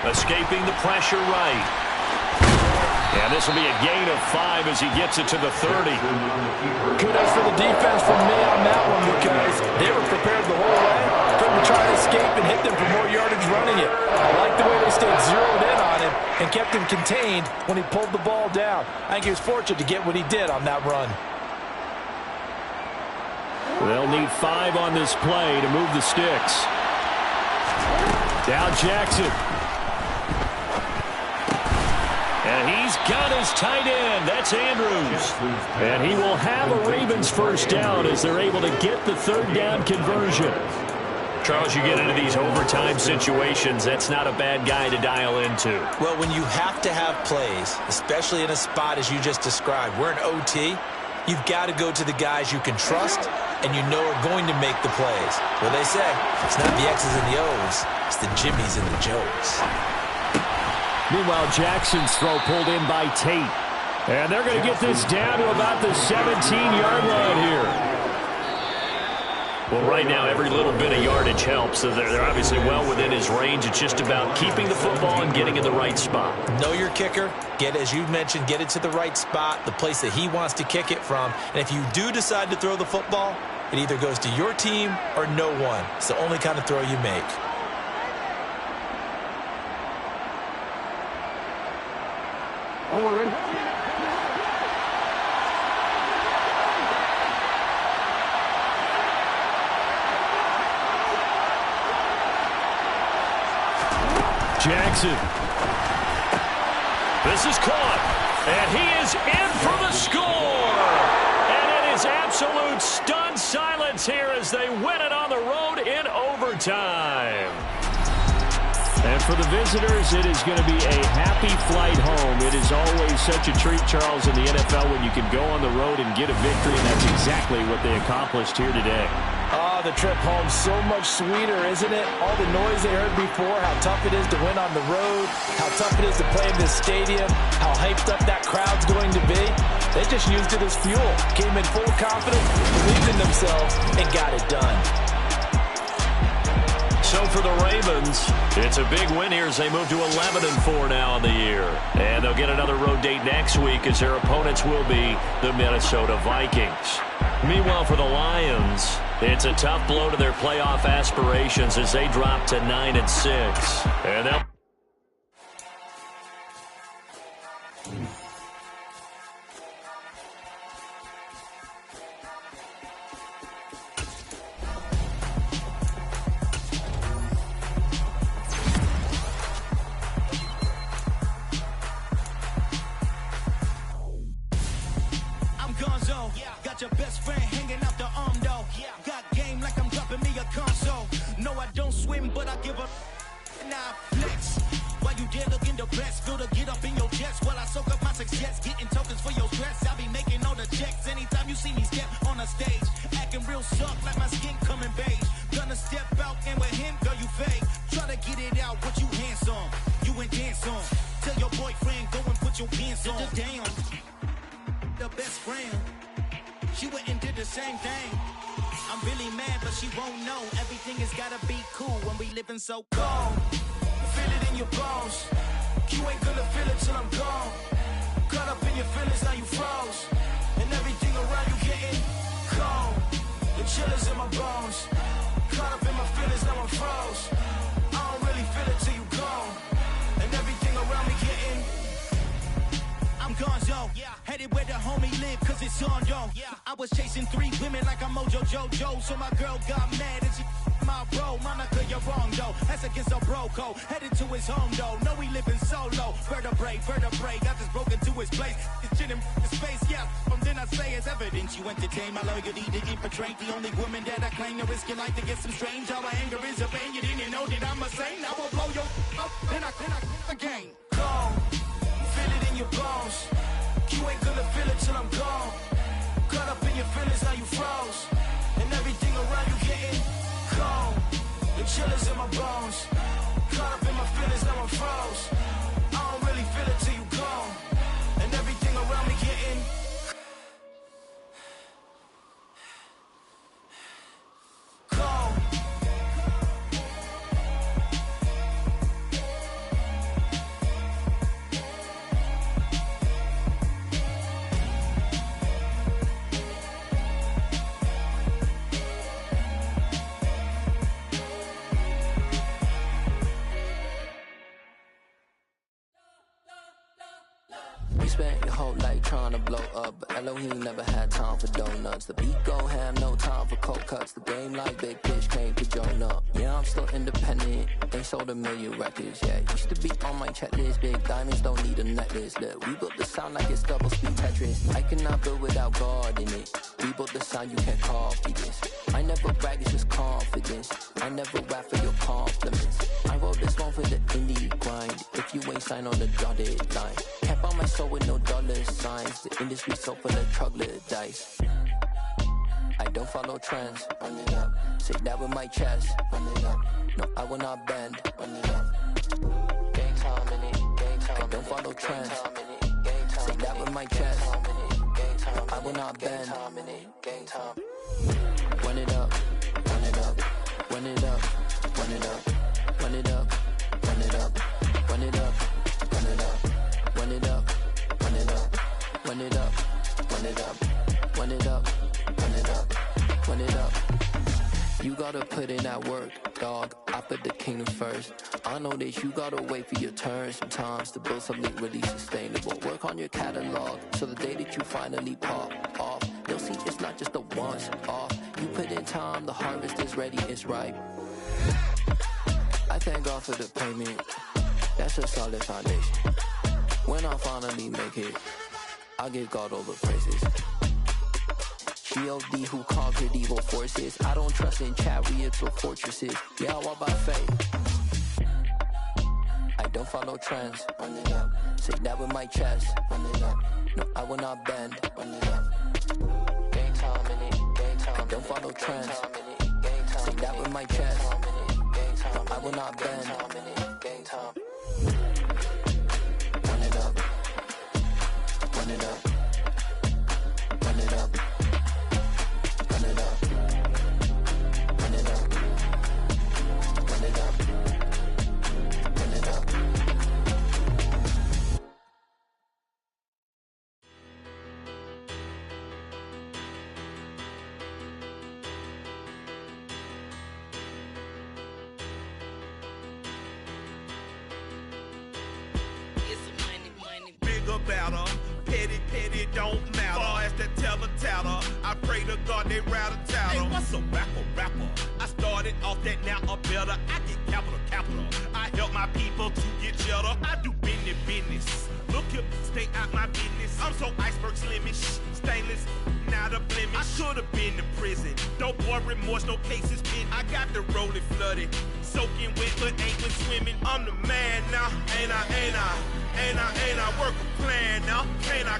Escaping the pressure right. And this will be a gain of 5 as he gets it to the 30. Kudos for the defense from me on that one because they were prepared the whole way. Couldn't try to escape and hit them for more yardage running it. I like the way they stayed zeroed in on him and kept him contained when he pulled the ball down. I think he was fortunate to get what he did on that run. They'll need 5 on this play to move the sticks. Down Jackson. And he's got his tight end. That's Andrews. And he will have a Ravens first down as they're able to get the third down conversion. Charles, you get into these overtime situations, that's not a bad guy to dial into. Well, when you have to have plays, especially in a spot as you just described, we're in OT, you've got to go to the guys you can trust and you know are going to make the plays. Well, they say it's not the X's and the O's, it's the Jimmies and the Joes. Meanwhile, Jackson's throw pulled in by Tate. And they're going to get this down to about the 17-yard line here. Well, right now, every little bit of yardage helps. So they're obviously well within his range. It's just about keeping the football and getting in the right spot. Know your kicker. Get, as you mentioned, get it to the right spot, the place that he wants to kick it from. And if you do decide to throw the football, it either goes to your team or no one. It's the only kind of throw you make. Jackson. This is caught. And he is in for the score. And it is absolute stunned silence here as they win it on the road in overtime. And for the visitors, it is going to be a happy flight home. It is always such a treat, Charles, in the NFL when you can go on the road and get a victory, and that's exactly what they accomplished here today. Oh, the trip home so much sweeter, isn't it? All the noise they heard before, how tough it is to win on the road, how tough it is to play in this stadium, how hyped up that crowd's going to be. They just used it as fuel, came in full confidence, believed in themselves, and got it done. So for the Ravens, it's a big win here as they move to 11-4 now on the year. And they'll get another road date next week as their opponents will be the Minnesota Vikings. Meanwhile, for the Lions, it's a tough blow to their playoff aspirations as they drop to 9-6. And they'll your best friend hanging out the arm though. Got game like I'm dropping me a console. No, I don't swim, but I give a now flex. While you dare look in the press, feel to get up in your chest while I soak up my success. Getting tokens for your stress. I be making all the checks anytime you see me step on a stage. looking real soft like my skin coming beige. Gonna step out and with him, girl, you fake. Try to get it out, but you handsome. You ain't dance on. Tell your boyfriend, go and put your pants on. Damn, the best friend. She went and did the same thing. I'm really mad, but she won't know. Everything has gotta be cool when we living so cold. Feel it in your bones. You ain't gonna feel it till I'm gone. Caught up in your feelings, now you froze. And everything around you getting cold. The chillers in my bones. Caught up in my feelings, now I'm froze. I don't really feel it till you gone. And everything around me getting I'm gonzo, headed where the homie live, cause it's on, yo. I was chasing 3 women like I'm Mojo Jojo, so my girl got mad and she my bro. Monica, you're wrong, though. That's against a bro code. Headed to his home, though. No, we living solo. Vertebrae, got this broken to his place. It's chin in his face, yeah. From then I say it's evidence you entertain my loyalty to infiltrate. The only woman that I claim to risk your life to get some strange. All my anger is a pain. You didn't know that I'm a saint. I will blow your up, then I again. Gone. Feel it in your bones. You ain't gonna feel it till I'm gone. Caught up in your feelings, now you froze. And everything around you getting cold. The chillers in my bones. Caught up in my feelings, now I'm froze. I don't really feel it till you gone. And everything around me getting cold. Spent your whole life trying to blow up, but Elohim never had time for donuts. The beat gon' have no time for cold cuts. The game like Big Fish came to join up. Yeah, I'm still independent. They sold 1 million records. Yeah, used to be on my checklist. Big diamonds don't need a necklace. Look, we built the sound like it's double speed Tetris. I cannot build without God in it. We built the sound, you can't copy this. I never brag, it's just confidence. I never rap for your compliments. I wrote this one for the indie grind. If you ain't signed on the dotted line, can't buy my soul with no dollar signs. The industry so full of troglodytes. I don't follow trends. Run it up. Say that with my chest. Run it up. No, I will not bend. Run it up. Gang time in it. Gang time. I don't follow trends. Say that with my chest. I will not bend. Gang time. Run it up. Run it up. Run it up. Run it up. Run it up. Run it up. Run it up. Run it up. Run it up. Run it up. Run it up. Run it up. Run it up. Run it up. Run it up. You gotta put in that work, dog. I put the kingdom first. I know that you gotta wait for your turn sometimes to build something really sustainable. Work on your catalog so the day that you finally pop off, they'll see it's not just a once off. You put in time, the harvest is ready, it's ripe. I thank God for the payment. That's a solid foundation. When I finally make it, I give God all the praises. G.O.D. who conquered evil forces. I don't trust in chariots or fortresses. Yeah, I walk by faith. I don't follow trends. Run it up. Say that with my chest. Run it up. No, I will not bend. Run it up. Gang time in it. Gang time. I don't follow trends. Say that with my chest. No, I will not bend. Gang time. Run it up. Run it up. Run it up. Run it up. Run it up. Run it up. Run it up. Bigger, better, petty, don't matter. Far as the teller, I pray to God they rattle tattle. Hey, what's a rapper? I started off that, now I'm better. I get capital. I help my people to get cheddar. I do business. Look here, stay out my business. I'm so iceberg slimish, stainless, not a blemish. I should've been in prison. Don't boy remorse, no cases pinned. I got the rolling flooded, soaking wet, but ain't been swimming. I'm the man now, ain't I? Work a plan now, can't I?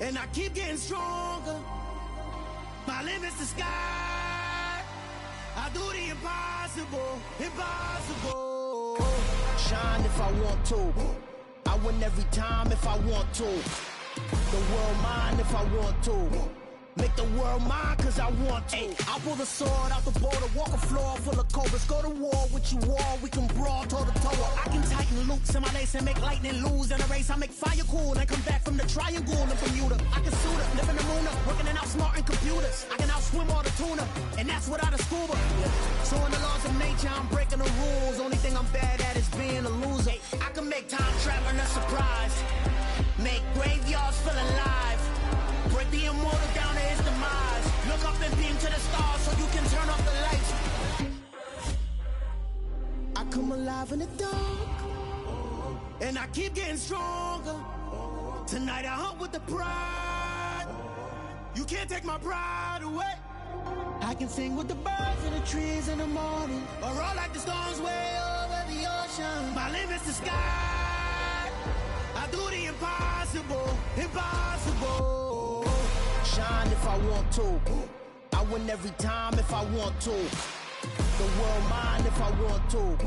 and I keep getting stronger. My limit's the sky. I do the impossible, impossible. Shine if I want to. I win every time if I want to. The world mine if I want to. Make the world mine cause I want to. I pull the sword out the border, walk a floor full of cobras. Go to war with you all, we can brawl toe to toe. I can tighten loops in my lace and make lightning lose in a race. I make fire cool and come back from the triangle in Bermuda. I can suit up, live in the moon up, working and outsmarting computers. I can outswim all the tuna, and that's without a scuba. So in the laws of nature, I'm breaking the rules. Only thing I'm bad at is being a loser. I can make time traveling a surprise, make graveyards feel alive, break the immortal down to his demise. Look up and beam to the stars so you can turn off the lights. I come alive in the dark, and I keep getting stronger. Tonight I hunt with the pride. You can't take my pride away. I can sing with the birds and the trees in the morning, or roll like the storms way over the ocean. My limit's the sky. I do the impossible, impossible. Shine if I want to. I win every time if I want to. The world mine if I want to.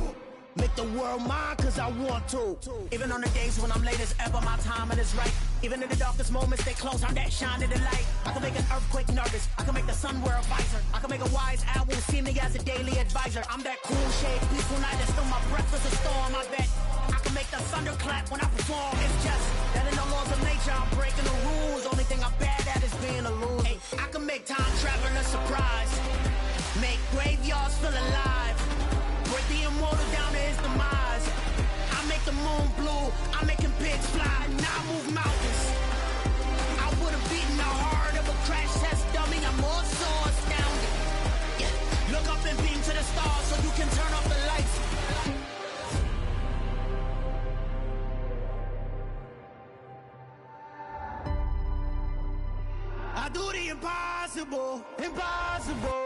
Make the world mine cause I want to. Even on the days when I'm late as ever, my timing is right. Even in the darkest moments, they close, I'm that shining the light. I can make an earthquake nervous, I can make the sun wear a visor. I can make a wise owl see me as a daily advisor. I'm that cool shade, peaceful night, that's still my breath is a storm. I bet I can make the thunder clap when I perform. It's just that in the laws of nature, I'm breaking the rules. Only thing I'm bad at is being a loser. Hey, I can make time traveling a surprise, make graveyards feel alive, break the immortal down to his demise. I make the moon blue, I'm making pigs fly, now I move mountains. I would've beaten the heart of a crash test dummy, I'm more so astounded. Yeah. Look up and beam to the stars so you can turn off the lights. I do the impossible, impossible.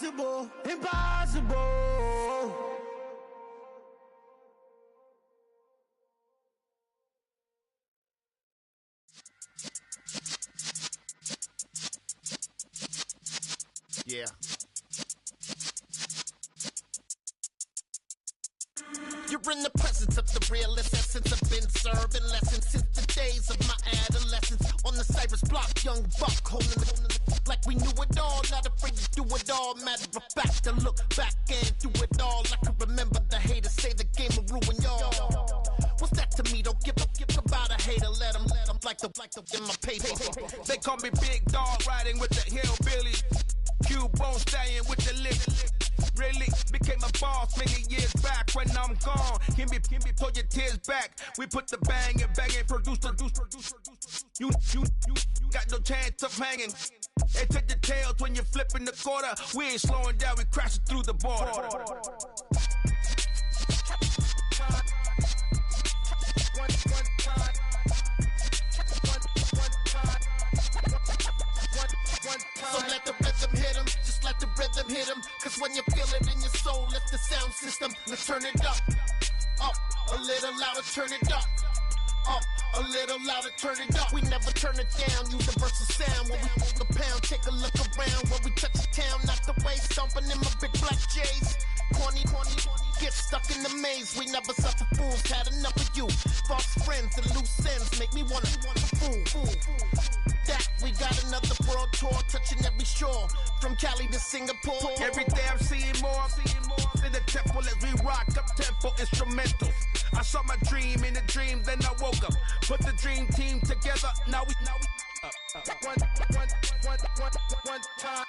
Impossible, impossible. Yeah. You're in the presence of the realest essence. I've been serving lessons since the days of my adolescence. On the Cypress block, young buck holding the like we knew it all, not afraid to do it all. Matter of fact, to look back and do it all. I can remember the haters say the game will ruin y'all. What's that to me? Don't give about a hater. Let them like the in my paper. They call me Big Dog, riding with the hillbillies. Cubone stallion with the lick. Really became a boss many years back. When I'm gone, can be pull your tears back. We put the bang and produce. You got no chance of hanging. They take the tails when you're flipping the quarter. We ain't slowing down, we crashing through the border. So let the rhythm hit him, just let the rhythm hit him. Cause when you feel it in your soul, lift the sound system. Let's turn it up, a little louder, turn it up. A little louder, turn it up. We never turn it down, universal sound. When we move the pound, take a look around. When we touch the town, not the way, stomping in my big black J's. Corny, get stuck in the maze. We never suffer fools, had enough of you. False friends and loose ends make me wanna fool. That we got another world tour, touching every shore, from Cali to Singapore. Every day I'm seeing more in the temple as we rock up tempo instrumentals. I saw my dream in a dream, then I woke up. Put the dream team together, now we one time.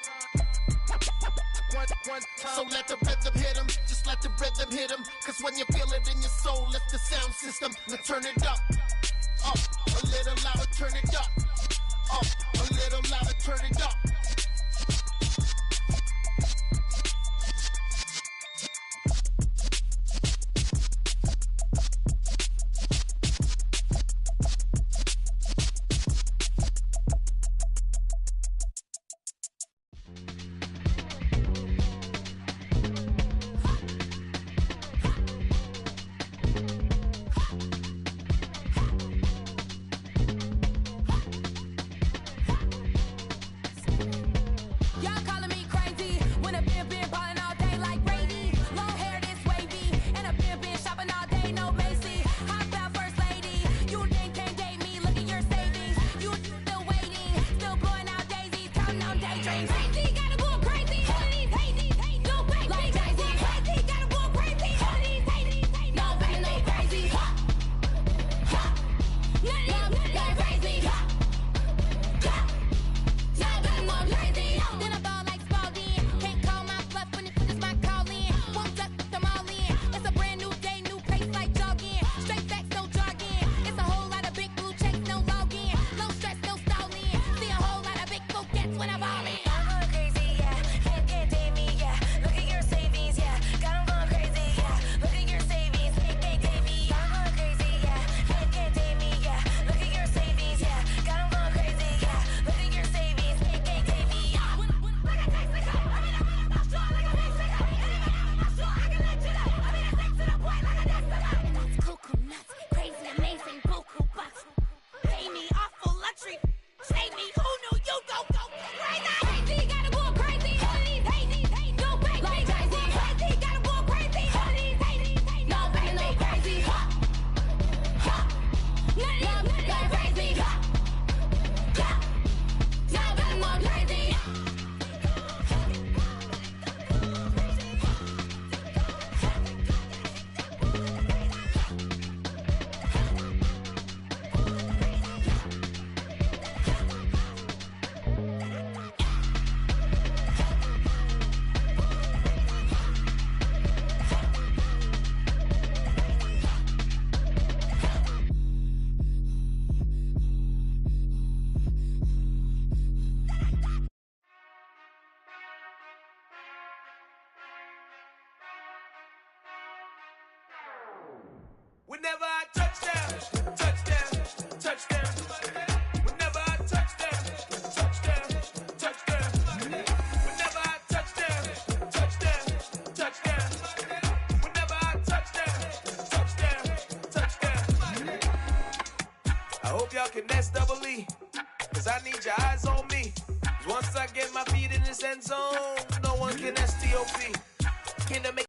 So let the rhythm hit him, just let the rhythm hit him. Cause when you feel it in your soul, lift the sound system. Now turn it up, a little louder, turn it up, a little louder, turn it up. country. Save me, who knew you go crazy? Crazy, gotta go crazy. All these hate, no baby. Like crazy, crazy, gotta go crazy. All these hate, no baby. No crazy, none of these go crazy. Now got more crazy. Whenever I touchdown, touchdown, touchdown. Whenever I touchdown, touchdown, touchdown. Whenever I touchdown, touchdown, touchdown. Whenever I touchdown, touchdown. I hope y'all can SEE, cause I need your eyes on me. 'Cause once I get my feet in this end zone, no one can STOP. Can I make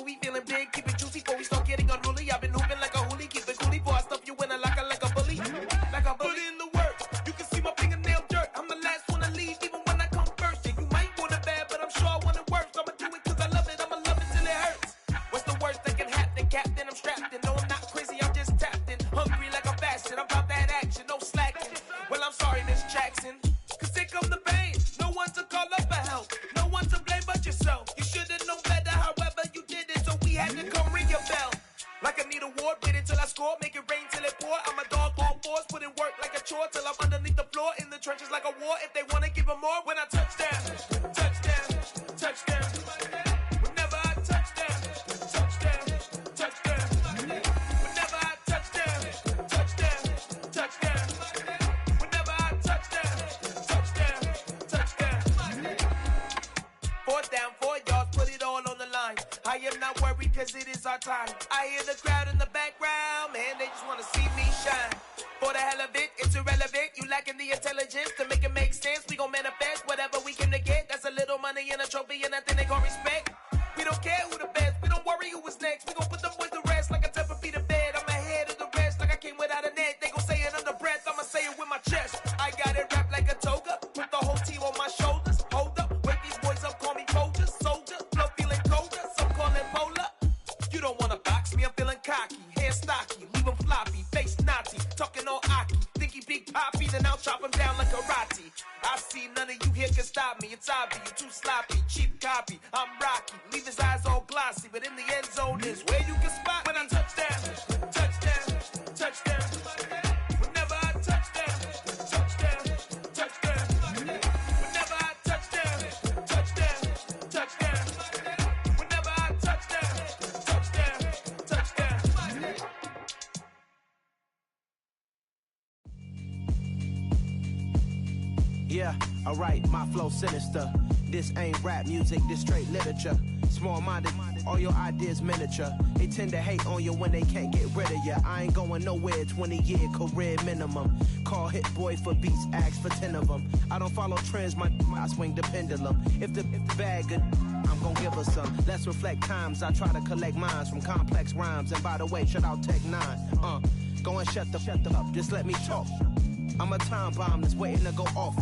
we feeling big, keep it juicy before we start getting unruly. I've been hooping like a hoolie, keep it coolie before I stuff you in a locker like a bully. Like a bully. Put in the work, you can see my fingernail dirt. I'm the last one to leave, even when I come first. Yeah, you might want it bad, but I'm sure I want it worse. I'ma do it 'cause I love it, I'ma love it till it hurts. What's the worst that can happen, Captain? I'm strapped in. No, I'm not crazy, I'm just tapped in. Hungry like I'm fasting, I'm about that action, no slacking. Well, I'm sorry, Miss Jackson, 'cause here come the pain. No one to call up for help, no one to blame but yourself. You should've known better, however you did it, so we had to come ring your bell. Like I need a ward, wait until I score, make it rain till it pour. I'm a dog on fours, put in work like a chore till I'm underneath the floor, in the trenches like a war. If they wanna give them more, when I touchdown, touchdown, touchdown. Whenever I touchdown, touchdown, touchdown. Whenever I touchdown, touchdown, touchdown. Whenever I touchdown, touchdown, touchdown. 4th down, 4 yards, put it all on the line. I am not worried 'cause it is our time. I hear the crowd in the background, man, they just wanna see me shine. For the hell of it, it's irrelevant. You lacking the intelligence to make it make sense. We gon' manifest whatever we came to get. That's a little money and a trophy and nothing they gon' respect. We don't care who the best, we don't worry who is next. We gon' put them boys to rest like a Tempur-Pedic to bed. I'm ahead of the rest like I came without a net. They gon' say it under breath, I'ma say it with my chest. I got it wrapped like a toga, put the whole team on my shoulders. Hold up, wake these boys up, call me Folger, soldier. Flow feeling colder, some call it polar. You don't wanna box me, I'm feeling cocky. Hair stocky, leave him floppy, face naughty. Talking all aki, think he big poppy, then I'll chop him down like karate. I see none of you here can stop me. It's obvious, you too sloppy, cheap copy. I'm Rocky, leave his eyes all glossy, but in the end zone is where you can spot when I touchdown, touchdown, touchdown. Whenever I touchdown, touchdown, touchdown. Whenever I touchdown, touchdown, touchdown. Whenever I touchdown, touchdown, touchdown. Yeah, alright, my flow sinister. This ain't rap music, this straight literature. Small-minded, all your ideas miniature. They tend to hate on you when they can't get rid of you. I ain't going nowhere, 20-year career minimum. Call Hit Boy for beats, ask for 10 of them. I don't follow trends, I swing the pendulum. If the bag good, I'm gon' give her some. Let's reflect times, I try to collect minds from complex rhymes. And by the way, shout out Tech 9. Go and shut the up, just let me talk. I'm a time bomb that's waiting to go off.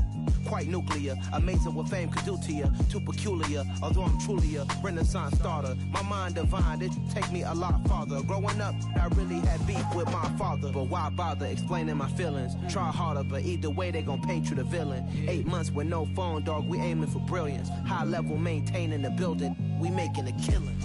Quite nuclear, amazing what fame could do to you. Too peculiar, although I'm truly a renaissance starter. My mind divine, it take me a lot farther. Growing up, I really had beef with my father. But why bother explaining my feelings? Try harder, but either way they gon' paint you the villain. 8 months with no phone, dog, we aiming for brilliance. High level maintaining the building, we making a killing.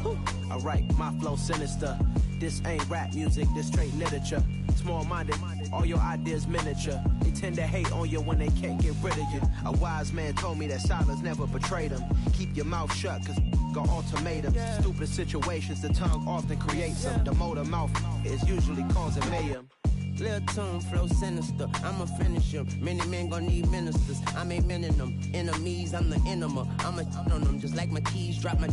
Alright, my flow sinister. This ain't rap music, this straight literature. Small-minded, all your ideas miniature. They tend to hate on you when they can't get rid of you. A wise man told me that silence never betrayed him. Keep your mouth shut, 'cause got ultimatums. Stupid situations, the tongue often creates them. The motor mouth is usually causing mayhem. Lil' tune, flow sinister, I'ma finish him. Many men gon' need ministers, I ain't mending them. Enemies, I'm the enema, I'ma on them. Just like my keys, drop my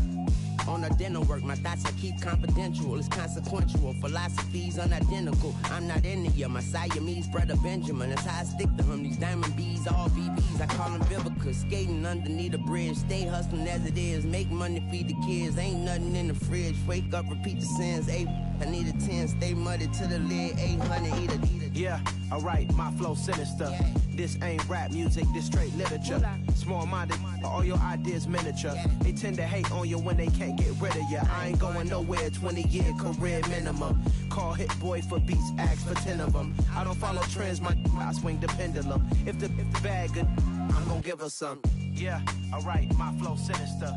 On the dental work, my thoughts I keep confidential. It's consequential. Philosophies unidentical. I'm not India. My Siamese brother Benjamin. That's how I stick to him. These diamond bees, all BBs. I call them Vivica. Skating underneath a bridge. Stay hustling as it is. Make money, feed the kids. Ain't nothing in the fridge. Wake up, repeat the sins. I need a 10. Stay muddy to the lid. 800, eat it. Yeah, alright, my flow sinister. This ain't rap music, this straight literature. Small-minded, all your ideas miniature. They tend to hate on you when they can't get rid of you. I ain't going nowhere, 20-year career minimum. Call Hit Boy for beats, ask for 10 of them. I don't follow trends, I swing the pendulum. If the bag good, I'm gonna give her some. Yeah, alright, my flow sinister.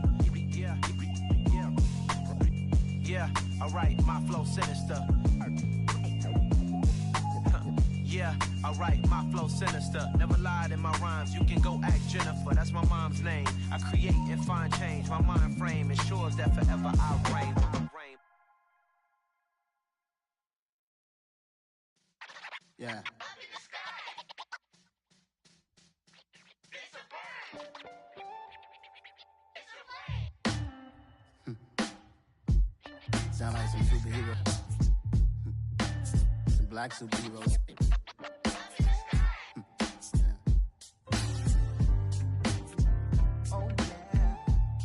Yeah, alright, my flow sinister. Yeah, alright, my flow sinister. Never lied in my rhymes, you can go ask Jennifer. That's my mom's name. I create and find change. My mind frame ensures that forever I reign. Yeah. Sound like some superheroes. Some black superheroes.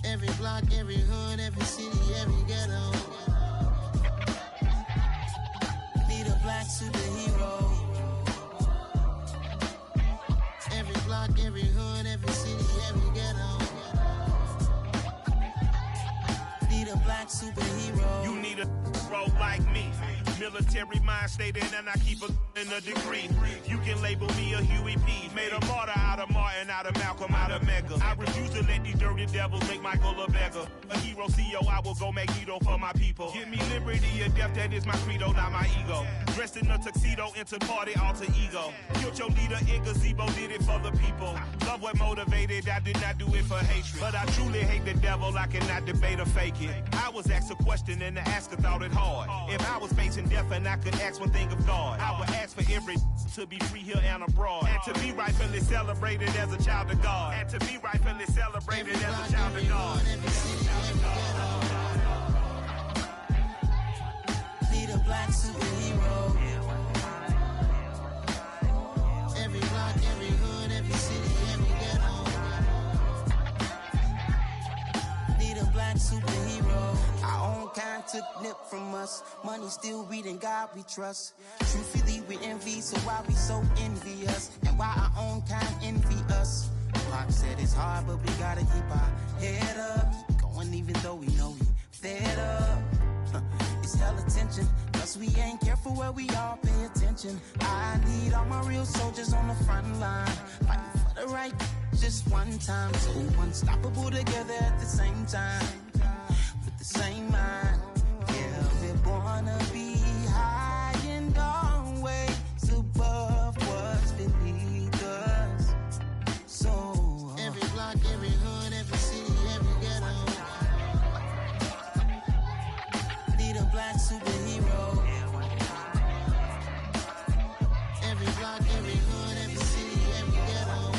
Every block, every hood, every city, every ghetto. Need a black superhero. Every block, every hood, every city, every ghetto. Need a black superhero. You need a role like me. Military mind stated, and I keep in a degree. You can label me a Huey P. Made a martyr out of Martin, out of Malcolm, out of Mega. I refuse to let these dirty devils make Michael a beggar. A hero CEO, I will go Magneto for my people. Give me liberty or death, that is my credo, not my ego. Dressed in a tuxedo, into party, alter ego. Killed your leader in gazebo, did it for the people. Love what motivated, I did not do it for hatred. But I truly hate the devil, I cannot debate or fake it. I was asked a question and the asker thought it hard. If I was facing death and I could ask one thing of God, I would ask for every to be free here and abroad, and to be rightfully celebrated as a child of God, and to be rightfully celebrated as a child of God. Need a black superhero. Every block, every hood, every city, every ghetto. Need a black superhero. Our own kind took nip from us. Money still reading God we trust. Truthfully we envy, so why we so envious? And why our own kind envy us? Pac said it's hard, but we gotta keep our head up. Keep going even though we know we fed up. It's hella tension, plus we ain't careful where we all pay attention. I need all my real soldiers on the front line, fighting for the right just one time. So unstoppable together at the same time, with the same mind. Yeah, we wanna be high and always above what's beneath us. So every block, every hood, every city, every ghetto. Need a black superhero. Every block, every hood, every city, every ghetto.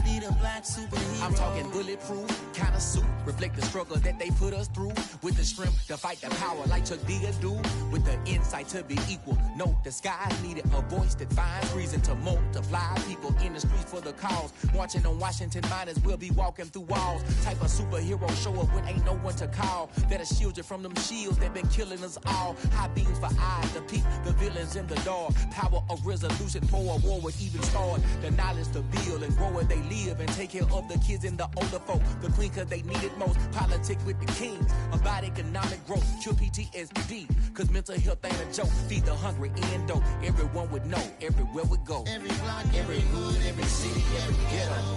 Need a black superhero. I'm talking bulletproof, kind of suit, reflect the struggle that they put us through. With the strength to fight the power like Chuck Digger do. With the insight to be equal. No, the skies needed a voice that finds reason to multiply. People in the streets for the cause. Marching on Washington miners will be walking through walls. Type of superhero show up when ain't no one to call. That'll shield you from them shields that been killing us all. High beams for eyes to peep the villains in the dark. Power of resolution for a war would even start. The knowledge to build and grow where they live and take care of the kids and the older folk. The clean cause they need it most. Politic with the kings. About economic growth. Cure PTSD. Cause mental health ain't a joke. Feed the hungry and dope. Everyone would know. Everywhere we go. Every block, every hood, every city, every ghetto.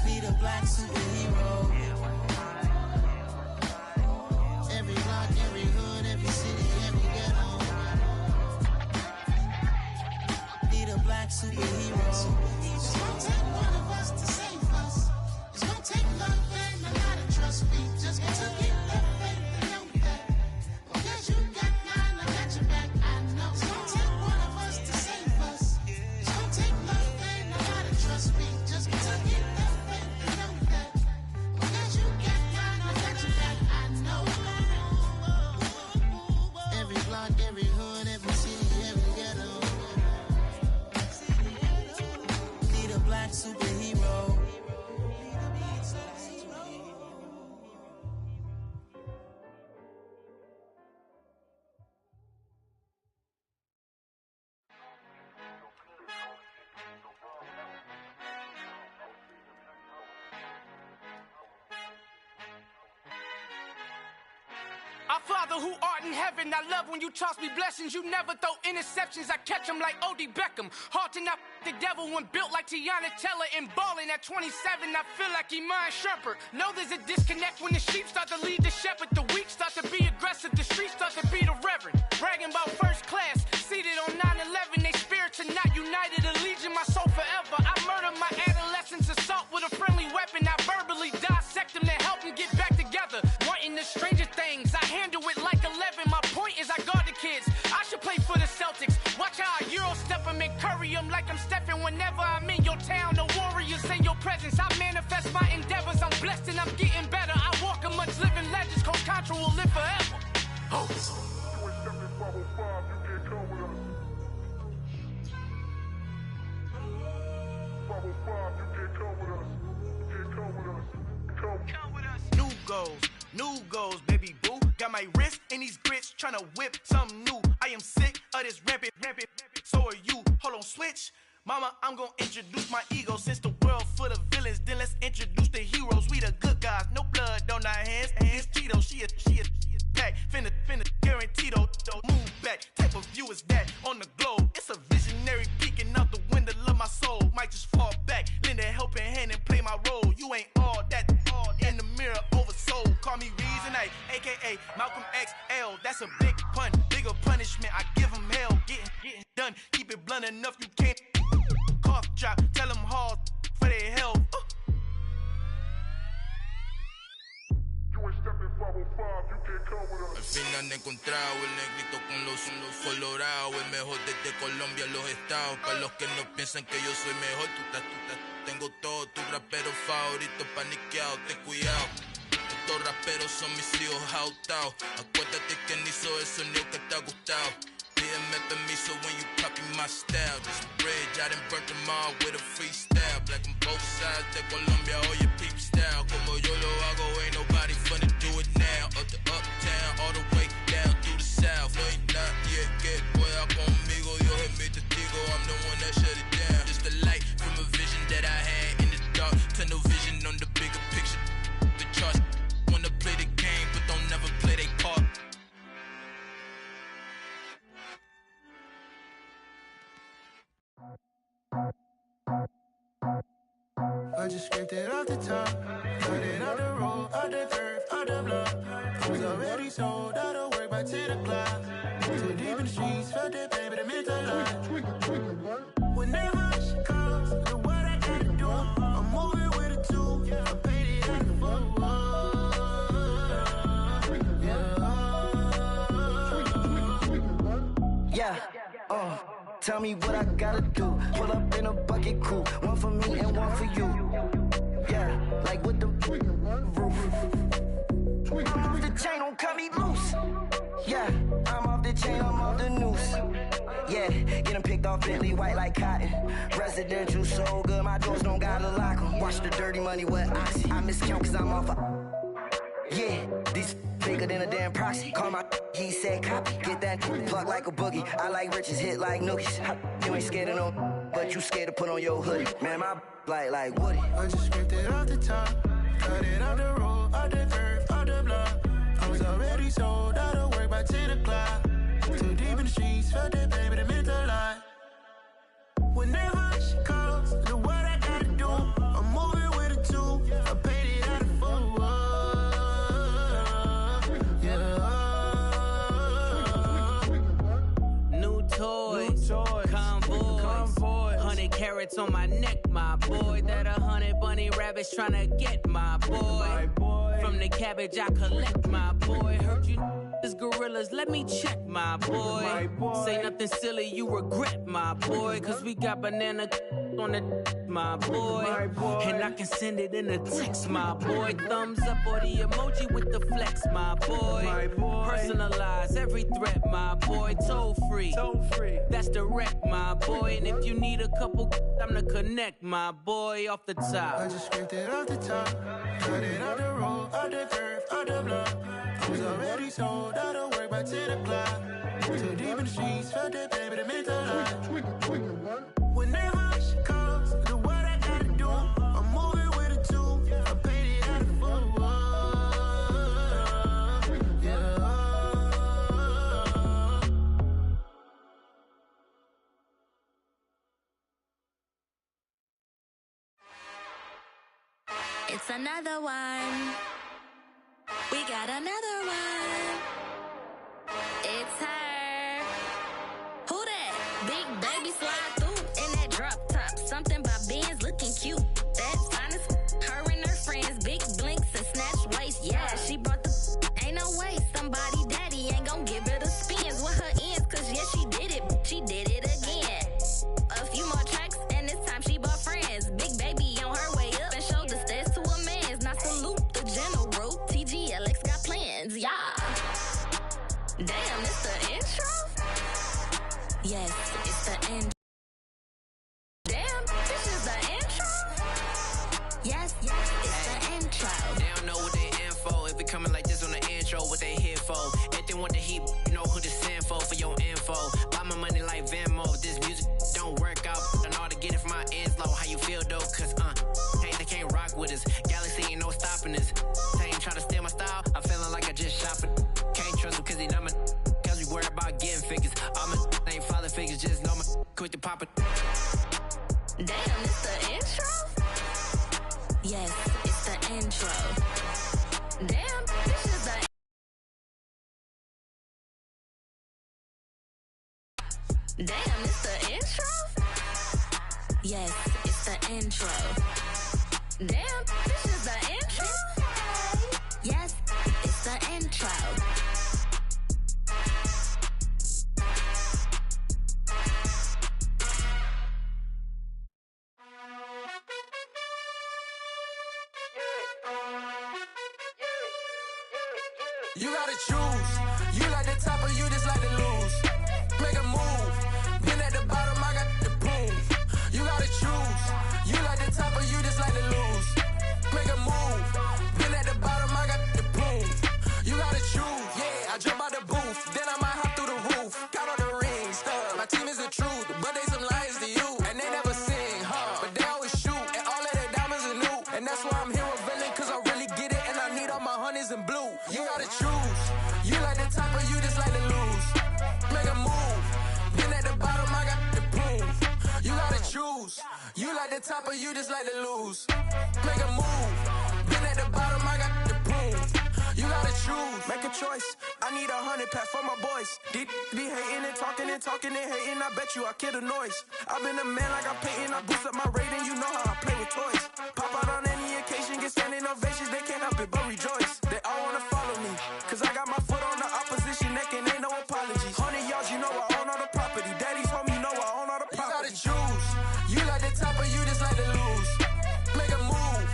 Need a black superhero. Every block, every hood, every city, every ghetto. Need a black superhero. It's gonna take one of us to save us. It's gonna take love and a lot of trust. We just gotta get that faith and know that. Because you got mine, I got your back, I know. It's gonna take one of us to save us. every hood, every city, every ghetto. Need a black superhero. Our Father who art in heaven, I love when you toss me blessings. You never throw interceptions, I catch them like O.D. Beckham. Hard to not the devil when built like Tiana Teller and balling at 27. I feel like Iman Shumpert. Know there's a disconnect when the sheep start to lead the shepherd. The weak start to be aggressive, the streets start to be the reverend. Bragging about first class, seated on 9/11. They spirits are not united, a legion, my soul forever. I murder my adolescence, assault with a friendly weapon. I verbally dissect them to help them get back together. Wanting the stranger things, I handle it like 11. My point is I guard the kids. I should play for the Celtics. Watch how I Euro step them and curry them like I'm Stephen. Whenever I'm in your town, the Warriors in your presence. I manifest my endeavors. I'm blessed and I'm getting better. I walk amongst living legends. Coach Contra will live forever. Oh. New goals, baby boo. Got my wrist in these grits, tryna whip something new. I am sick of this rampant. So are you. Hold on, switch. Mama, I'm gonna introduce my ego. Since the world full of villains, then let's introduce the heroes. We the good guys, no blood on our hands. It's Cheeto, she is back. Finna, guaranteed, move back. Type of view is that on the globe? It's a visionary peeking out the window of my soul. Might just fall back, lend a helping hand and play my role. You ain't all that in the mirror oversold. Call me Reason A, aka Malcolm XL. That's a big pun, bigger punishment. I give him hell, getting done. Keep it blunt enough, you can't cough drop. Tell them hard for their health. Al fin han encontrado el negrito con los colorados, el mejor desde Colombia a los estados. Para los que no piensan que yo soy mejor, tengo todo, tu rapero favorito paniqueado, ten cuidado. Estos raperos son mis hijos jautados. Acuérdate quién hizo el sonido que te ha gustado. Pídeme permiso when you copy my style. This bridge, I done burnt them all with a freestyle. Black on both sides de Colombia, oye peep style. Como yo lo hago, ain't nobody finna do it now. Up to uptown, all the way down through the south. No hay nadie que pueda conmigo, Dios es mi testigo. I'm the one that shut it down. Just the light from a vision that I had in the dark. Tunnel vision on the bigger picture. The charts wanna play the game, but don't never play their part. I just scraped it off the top, cut it out the road, out the curve, out the block. I was already sold, out of work by 10 o'clock. Too deep in the streets, felt that baby, the mental lie. Whenever she calls, know what I gotta do. I'm moving with a two, I paid it out the full. Yeah, tell me what I gotta do. Pull up in a bucket crew, one for me and one for you. Yeah, like with the roof. I'm off the chain, don't cut me loose. Yeah, I'm off the chain, I'm off the noose. Yeah, get them picked off Bentley, white like cotton. Residential so good, my doors don't gotta lock them. Watch the dirty money with oxy. I miscount cause I'm off yeah, these bigger than a damn proxy. Call my he said copy. Get that plug like a boogie. I like riches, hit like nookies. You ain't scared of no, but you scared to put on your hoodie. Man, my like Woody. I just scraped it off the top, cut it out the road, out the curve, out the block. I was already sold, out of work by 10 o'clock. Too deep in the streets, felt that baby, the mental lie. Whenever she calls, know what I gotta do. I'm moving with a two, I paid it out of full. New toys, convoy, 100 carats on my neck, my boy. That 100 bunny rabbits tryna get my boy. From the cabbage I collect, my boy. Heard you This gorillas, let me check, my boy. Say nothing silly, you regret, my boy. Cause we got banana on the my boy. And I can send it in a text, my boy. Thumbs up or the emoji with the flex, my boy. Personalize every threat, my boy. Toll free. That's direct, my boy. And if you need a couple, I'm to connect, my boy, off the top. I just scraped it off the top. Cut it on the road, on the curve, on the block. I was already sold, I don't work by 10 o'clock. Too deep in the streets, felt that baby, the mental lie. Whenever she calls, do what I gotta do. I'm moving with a two, I paid it out of full. Yeah. It's another one. We got another one. It's her. Who that? Big baby slide through in that drop top. Something by Benz looking cute. That's fine as her and her friends. Big blinks and snatch waist. Yeah, she brought the ain't no way. Somebody daddy ain't gon' give her the spins with her ends. Cause yeah, she did it. She did it again. A few more tracks and this time she bought friends. Big baby on her way up and showed the stairs to a man's. Now salute the general. TGLX got plans, yeah. Damn, it's the intro? Yes, it's the intro. Damn, this is the intro? Yes, it's the intro. They don't know what they in for. If it coming like this on the intro, what they here for? If they want the heat, you know who to send for your info. Buy my money like Venmo. This music don't work out, and all to get it from my ends low. How you feel though? Cause hey, they can't rock with us. Galaxy ain't no stopping us. They ain't try to steal my style. I'm feeling like I just shot it. Can't trust them cause they not my. Cause we worried about getting figures. All my ain't father figures, just know my quick to pop it. Damn, it's the intro? Yes, it's the intro. Damn, this is the Damn, it's the intro? Yes, it's the intro. Damn, this is the intro? Yes, it's the intro. You gotta choose. You like the top or you just like to lose. Make a move. Been at the bottom, I got the proof. You gotta choose. You like the top or you just like to lose. Make a move. Been at the bottom, I got the proof. You gotta choose. Yeah, I jump out the booth. Then I might hop through the roof. Count on the rings. My team is the truth, but they some liars to you. And they never sing, but they always shoot. And all of their diamonds are new. And that's why I'm here with Villain, cause I really get it. And I need all my honeys in blue. You gotta choose. You like the top or you just like to lose. Make a move. Been at the bottom, I got the proof. You gotta choose. You like the top or you just like to lose. Make a move. Been at the bottom, I got the proof. You gotta choose. Make a choice. I need 100 pack for my boys. Be hating and talking and hating. I bet you I kill the noise. I've been a man like I'm Peyton. I boost up my rating. You know how I play with toys. Pop out on any occasion, get standing ovations. They can't help it but rejoice. They all wanna follow me, cause I got my foot on the opposition neck and ain't no apologies. 100 yards, you know I own all the property. Daddy's home, you know I own all the property. You gotta choose. You like the top or you just like to lose. Make a move.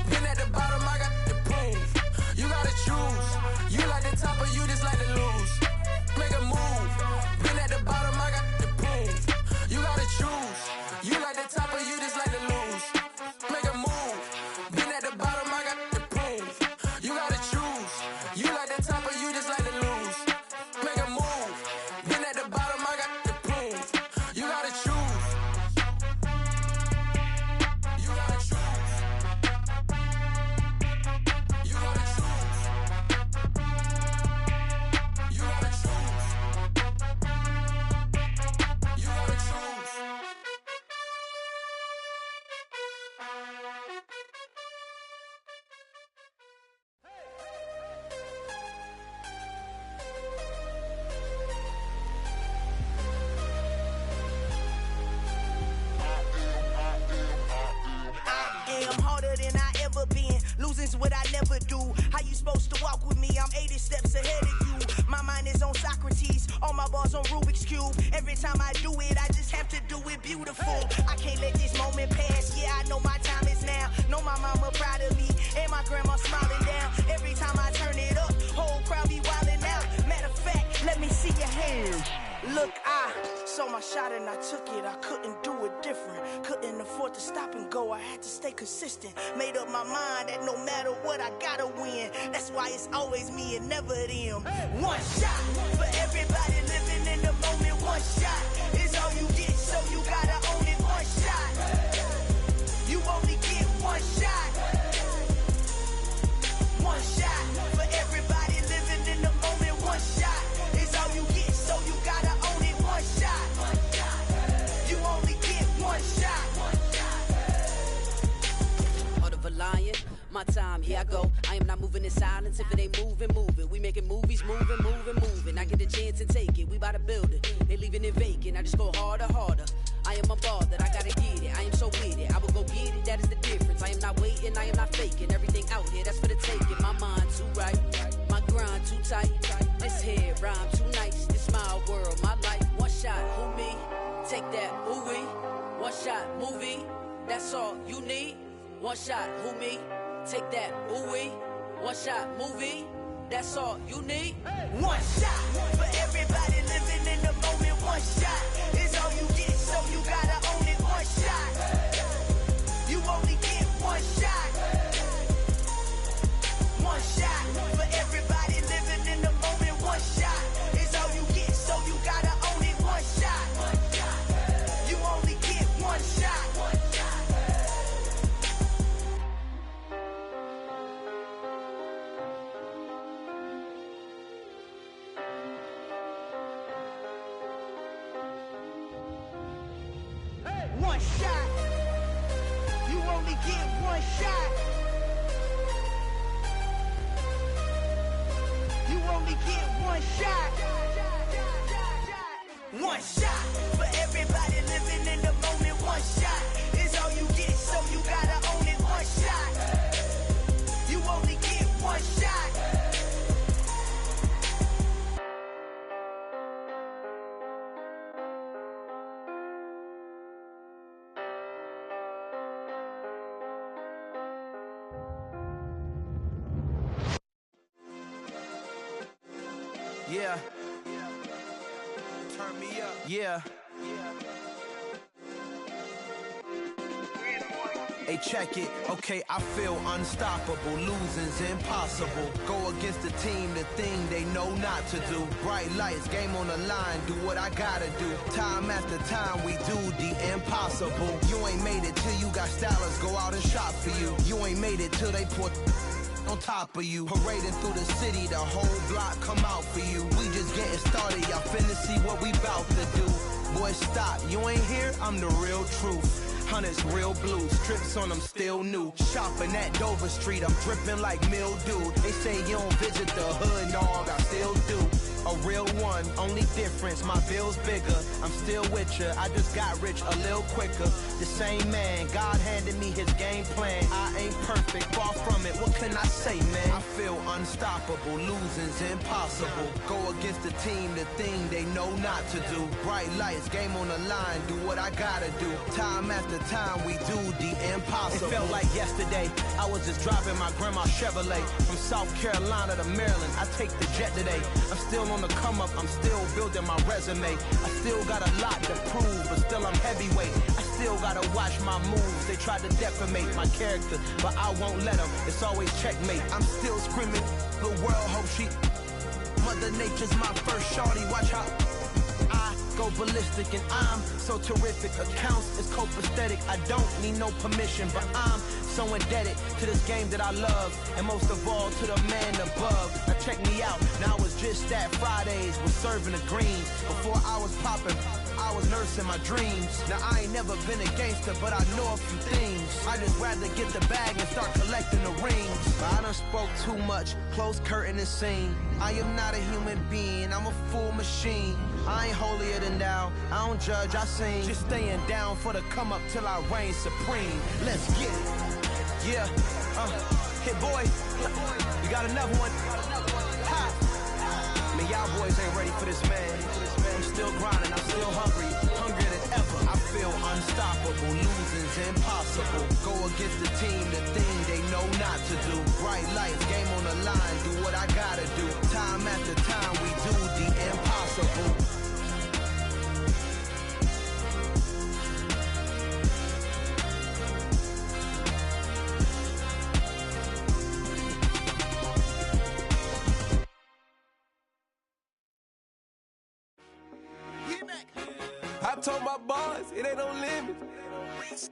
Been at the bottom, I got the proof. You gotta choose. You like the top or you just like to lose. Make a move. Been at the bottom, I got the proof. You gotta choose. You like the top or you just like to lose. Make a move. Been at the bottom, I got the proof. You gotta choose. You like the top or you just like to lose. Make a move. Been at the bottom, I got the proof. You gotta choose. You gotta choose. You gotta choose. You gotta choose. You gotta choose. I'm harder than I ever been. Losing's what I never do. How you supposed to walk with me? I'm 80 steps ahead of you. My mind is on Socrates. All my bars on Rubik's Cube. Every time I do it, I just have to do it beautiful. I can't let this moment pass. Yeah, I know my time is now. Know my mama proud of me, and my grandma smiling down. Every time I turn it up, whole crowd be wildin' out. Matter of fact, let me see your hands. Look, I saw my shot and I took it. I couldn't do it different. Couldn't afford to stop and go. I had to stay consistent. Made up my mind that no matter what, I gotta win. That's why it's always me and never them. One shot for everybody living in the moment. One shot is all you get, so you gotta own it. One shot. You only get one shot. One shot for everybody living in the moment. One shot is all you get, so you gotta own it. One shot. You only get one shot. Heart of a lion, my time, here I go. I am not moving in silence. If it ain't moving, move it. We making movies, moving. I get a chance and take it. We bout to build it. They leaving it vacant. I just go harder. I am a ball that I gotta get it. I am so with it. I will go get it. That is the difference. I am not waiting. I am not faking. Everything out here, that's for the taking. My mind too right. My grind too tight. This head rhyme too nice. This my world, my life. One shot, who me? Take that, who we? One shot, movie. That's all you need. One shot, who me? Take that, who we? One shot, movie. That's all you need. One shot for everybody living in the moment. One shot is all you get, so you gotta own it. One shot. You only get one shot. One shot for everybody living in the moment. One shot is all you get, so you gotta own it. One shot. You only get one shot. One shot. You only get one shot. You only get one shot. One shot for everybody living in the moment. One shot is all you get, so you gotta own it. One shot. You only get one shot. Yeah. Turn me up. Yeah. Hey, check it. Okay, I feel unstoppable. Losing's impossible. Go against the team, the thing they know not to do. Bright lights, game on the line, do what I gotta do. Time after time, we do the impossible. You ain't made it till you got stylists go out and shop for you. You ain't made it till they put on top of you. Parading through the city, the whole block come out for you. We just getting started, y'all finna see what we bout to do. Boy, stop, you ain't here, I'm the real truth. Hunters, real blue, strips on them still new. Shopping at Dover Street, I'm dripping like mildew. They say you don't visit the hood, dog, I still do. A real one, only difference, my bill's bigger. I'm still with ya, I just got rich a little quicker. The same man, God handed me his game plan. I ain't perfect, far from it, what can I say, man? I feel unstoppable, losing's impossible. Go against the team, the thing they know not to do. Bright lights, game on the line, do what I gotta do. Time after time, we do the impossible. It felt like yesterday, I was just driving my grandma's Chevrolet. From South Carolina to Maryland, I take the jet today. I'm still on the come up, I'm still building my resume. I still got a lot to prove, but still I'm heavyweight. I still gotta watch my moves. They try to defamate my character, but I won't let them. It's always checkmate. I'm still screaming, the world hope she. Mother Nature's my first shorty, watch how I go ballistic and I'm so terrific. Accounts is copacetic, I don't need no permission, but I'm so indebted to this game that I love, and most of all to the man above. Now check me out, now it's just that Fridays was serving the greens. Before I was popping, I was nursing my dreams. Now I ain't never been a gangster, but I know a few things. I just rather get the bag and start collecting the rings. But I done spoke too much, close curtain and scene. I am not a human being, I'm a full machine. I ain't holier than thou, I don't judge, I sing. Just staying down for the come up till I reign supreme. Let's get it. Yeah, Hit boy, we got another one. Ha. Man, y'all boys ain't ready for this, man. I'm still grinding, I'm still hungry, hungrier than ever. I feel unstoppable, losing's impossible. Go against the team, the thing they know not to do. Bright lights, game on the line, do what I gotta do. Time after time, we do the impossible. I told my boys, it ain't no limits.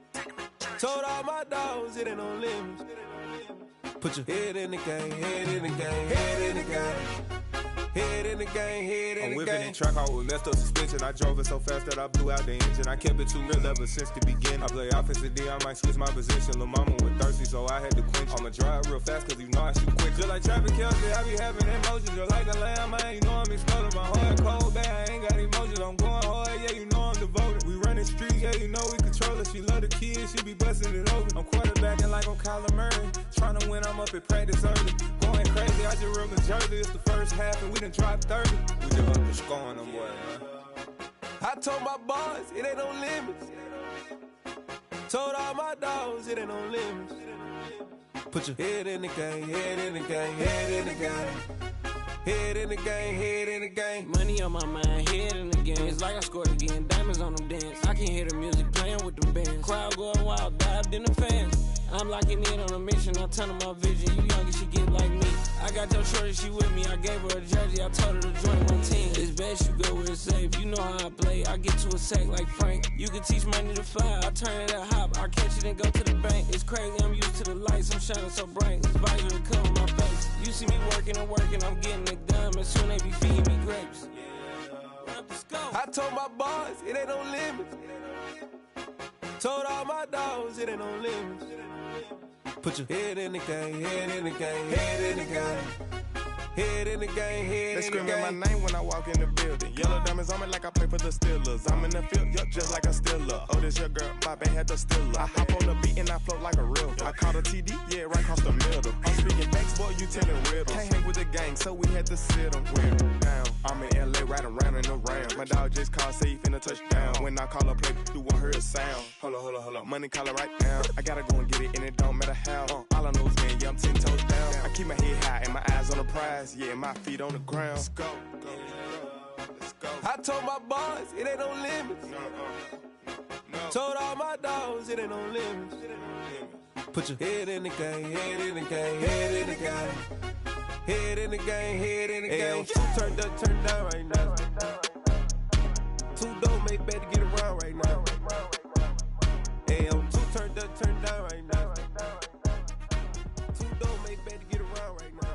Told all my dogs, it ain't no limits. Put your head in the game, head in the game, head in the game. Head in the game, head in the game. I'm whipping and track out with messed up suspension. I drove it so fast that I blew out the engine. I kept it too real ever since the beginning. I play offensive D, I might switch my position. Lil' mama was thirsty, so I had to quench. I'ma drive real fast, cause you know I shoot quick. Just like Travis Kelce, I be having emotions. Just like a lamb, man, you know I'm exploding. My heart cold, bad, I ain't got emotions. I'm going hard, yeah, you know I'm devoted. We running streets, yeah, you know we control it. She love the kids, she be busting it open. I'm quarterbacking like I'm Kyler Murray. Trying to win, I'm up at practice early. Going crazy, I just real the jersey. It's the first half and we done dropped 30. We just up to scoring them, boy, man. I told my boys, it ain't no limits. Told all my dogs, it ain't no limits. Put your head in the game, head in the game, head in the game. Head in the game, head in the game. Money on my mind, head in the game. It's like I scored again, diamonds on them dance. I can hear the music playing with the bands. Crowd going wild, dived in the fans. I'm locking in on a mission, I turn my vision. You young and she get like me. I got your shorty, she with me. I gave her a jersey, I told her to join my team. It's best you go where it's safe. You know how I play, I get to a sack like Frank. You can teach money to fly, I turn it at hop. I catch it and go to the bank. It's crazy, I'm used to the lights, I'm shining so bright. This visor will cover my face. You see me working and working, I'm getting it done. And soon they be feeding me grapes. I told my boys, it ain't no limits. Told all my dogs, it ain't no limits. Put your head in the game, head in the game, head in the game. Head in the game, head They in the game. screaming my name when I walk in the building. Yellow diamonds on me like I play for the Steelers. I'm in the field, yup, just like a Steeler. Oh, this your girl, my band had the Steeler. I hop on the beat and I float like a real. I caught a TD, yeah, right across the middle. I'm speaking facts, boy, you telling riddles. Can't hang with the gang, so we had to sit them down. I'm in LA, riding round and around. My dog just called, say he finna touch down. When I call a play, you won't hear a sound. Hold up, money calling right now. I gotta go and get it, and it don't matter how. All I know is, man, yeah, I'm 10 toes down. I keep my head high and my eyes on the prize. Yeah, my feet on the ground. Let's go. I told my boys, it ain't no limits. Told all my dogs, it ain't no limits. Put your head in the game, head in the game, head in the game. Head in the game, head in the game. Two turned up, turned down right now. Two dope make better get around right now. Hey, two turned up, turned down right now. Two dope make better get around right now.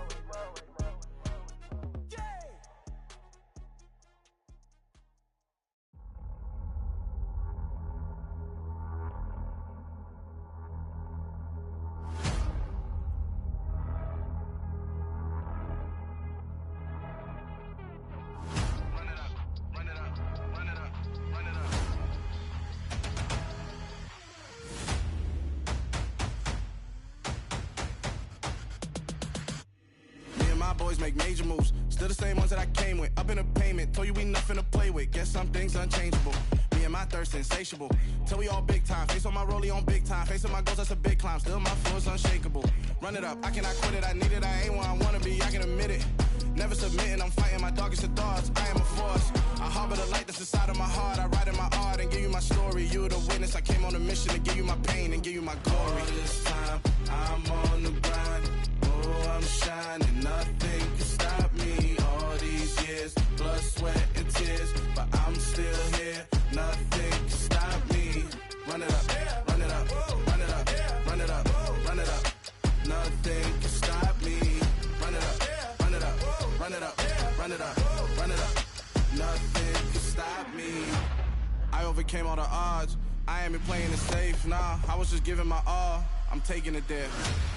Boys make major moves, still the same ones that I came with. Up in a payment, told you we nothing to play with. Guess some things unchangeable. Me and my thirst insatiable. Till we all big time. Face on my rollie on big time. Face on my goals, that's a big climb. Still my flow is unshakable. Run it up, I cannot quit it. I need it, I ain't where I wanna be. I can admit it. Never submitting, I'm fighting my darkest of thoughts. I am a force. I harbor the light that's inside of my heart. I write in my art and give you my story. You the witness. I came on a mission to give you my pain and give you my glory. All this time, I'm on the grind. Oh, I'm shining. Nothing can stop me. All these years, blood, sweat, and tears. But I'm still here. Nothing can stop me. Run it up, run it up, run it up, run it up, run it up. Nothing can stop me. Run it up, run it up, run it up, run it up, run it up. Nothing can stop me. I overcame all the odds. I ain't been playing it safe, nah. I was just giving my all. I'm taking it there.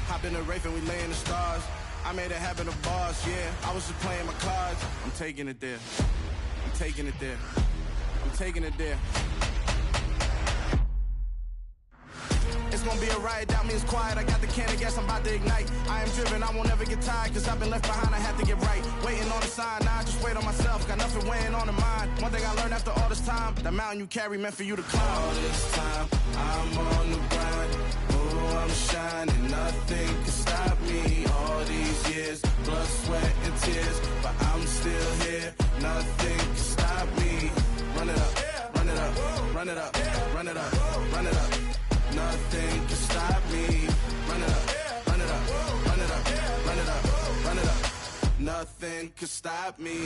Hop in the Wraith and we lay in the stars. I made it happen to boss, yeah. I was just playing my cards. I'm taking it there. I'm taking it there. I'm taking it there. It's gonna be a riot, doubt me it's quiet. I got the can of gas, I'm about to ignite. I am driven, I won't ever get tired, cause I've been left behind, I have to get right. Waiting on the sign, now I just wait on myself, got nothing weighing on the mind. One thing I learned after all this time, the mountain you carry meant for you to climb. All this time, I'm on the grind. Oh, I'm shining, nothing can stop me. All these years, blood, sweat, and tears, but I'm still here, nothing can stop me. Run it up, run it up, run it up, run it up, run it up. Nothing can stop me. Run it up, run it up, run it up, run it up, run it up. Nothing can stop me.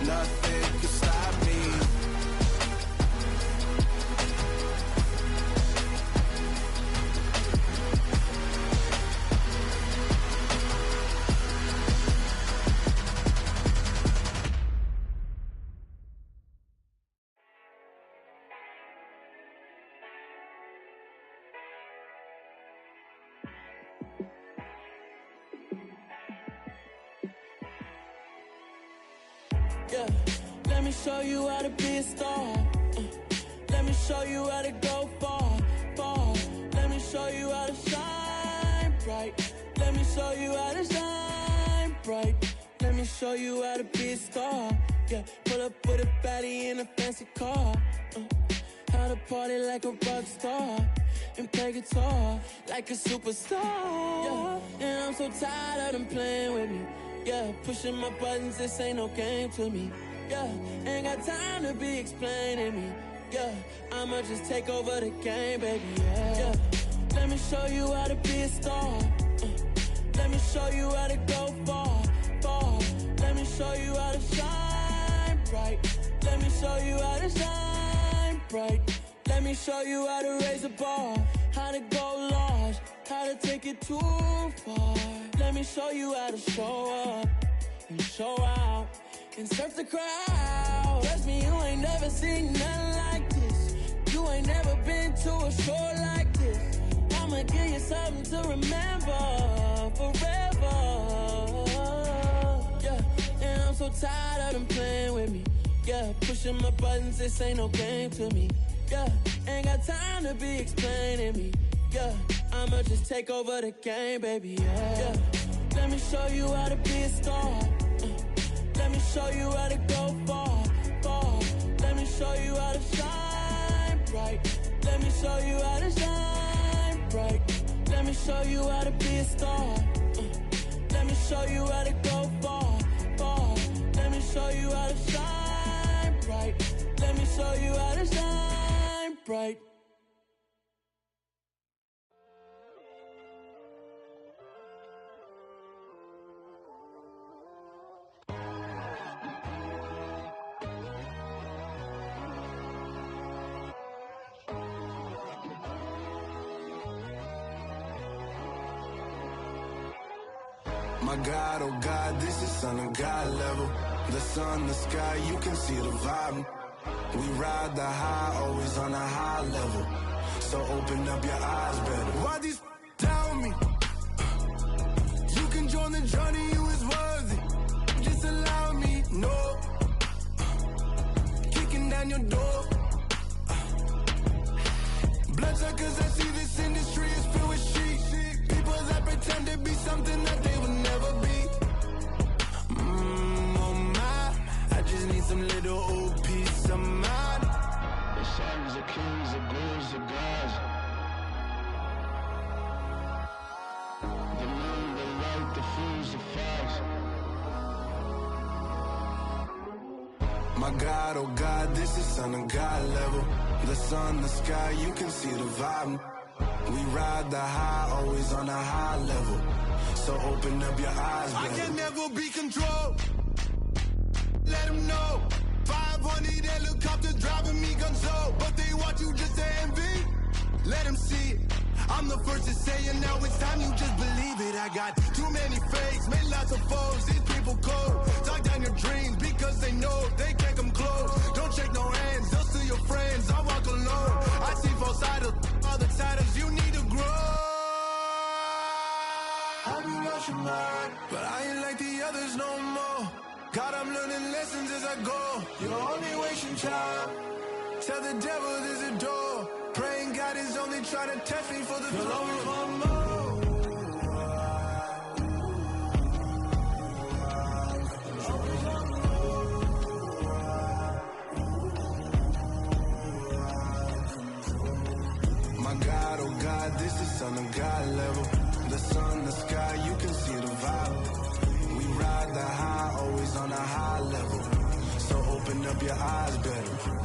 Nothing can stop me. Yeah, let me show you how to be a star. Let me show you how to go far, far. Let me show you how to shine bright. Let me show you how to shine bright. Let me show you how to be a star. Yeah, pull up with a baddie in a fancy car. How to party like a rock star and play guitar like a superstar. Yeah, and I'm so tired of them playing with me. Yeah, pushing my buttons, this ain't no game to me. Yeah, ain't got time to be explaining me. Yeah, I'ma just take over the game, baby. Yeah, let me show you how to be a star. Let me show you how to go far, far. Let me show you how to shine bright. Let me show you how to shine bright. Let me show you how to raise a bar, how to go large, how to take it too far. Let me show you how to show up and show out and surf the crowd. Trust me, you ain't never seen nothing like this. You ain't never been to a show like this. I'ma give you something to remember forever. Yeah, and I'm so tired of them playing with me. Yeah, pushing my buttons, this ain't no game to me. Yeah, ain't got time to be explaining me. Yeah, I'ma just take over the game, baby. Yeah, let me show you how to be a star. Let me show you how to go far, far. Let me show you how to shine bright. Let me show you how to shine bright. Let me show you how to be a star. Let me show you how to go far, far. Let me show you how to shine bright. Let me show you how to shine bright. My God, oh God, this is Son of God level. The sun, the sky, you can see the vibe. We ride the high, always on a high level. So open up your eyes better. Why these tell me? You can join the journey, you is worthy. Just allow me, no. Kicking down your door. Bloodsuckers, I see this industry is filled with sheep. People that pretend to be something that they would never be. Oh my, I just need some little old peace of mind. The sons of kings, the ghouls, the gods. The moon, the light, the fools, the facts. My God, oh God, this is Son of God level. The sun, the sky, you can see the vibe. We ride the high, always on a high level. So open up your eyes, baby. I can never be controlled. Let them know. 500 helicopters driving me gonzo. But they want you just to envy. Let them see it. I'm the first to say it, now it's time you just believe it. I got too many fakes, made lots of foes. These people cold. Talk down your dreams because they know they can't come close. Don't shake no hands, they'll steal your friends. I walk alone. I see both sides, other siders, you need to grow. I do not lost your mind. But I ain't like the others no more. God, I'm learning lessons as I go. You're only wasting time. Tell the devil there's a door. Praying God is only trying to test me for the throne. My God, oh God, this is Son of God level. The sun, the sky, you can see the vibe. We ride the high, always on a high level. So open up your eyes better.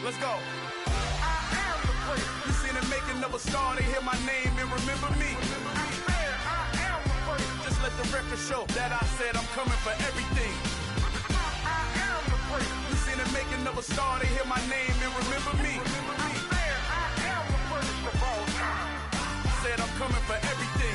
Let's go. You seen the making of a star, they hear my name and remember me. Just let the record show that I said I'm coming for everything. You seen the making of a star, they hear my name and remember me. Said I'm coming for everything.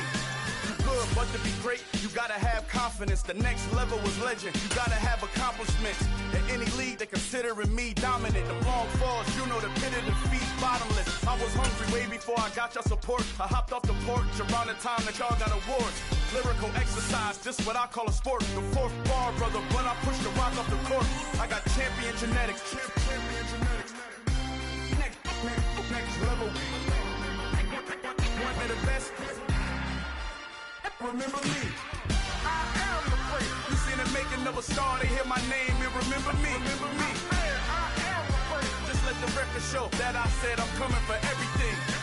Good, but to be great, you gotta have confidence. The next level was legend. You gotta have accomplishments. In any league, they considering me dominant. The long falls, you know the pit of defeat, bottomless. I was hungry way before I got your support. I hopped off the porch around the time that y'all got awards. Lyrical exercise, this what I call a sport. The fourth bar, brother, when I push the rock off the court. I got champion genetics. Next level. One of the best. Remember me. I am the praise. You seen the making of a star, they hear my name and remember me. Remember me. I am the praise. Just let the record show that I said I'm coming for everything.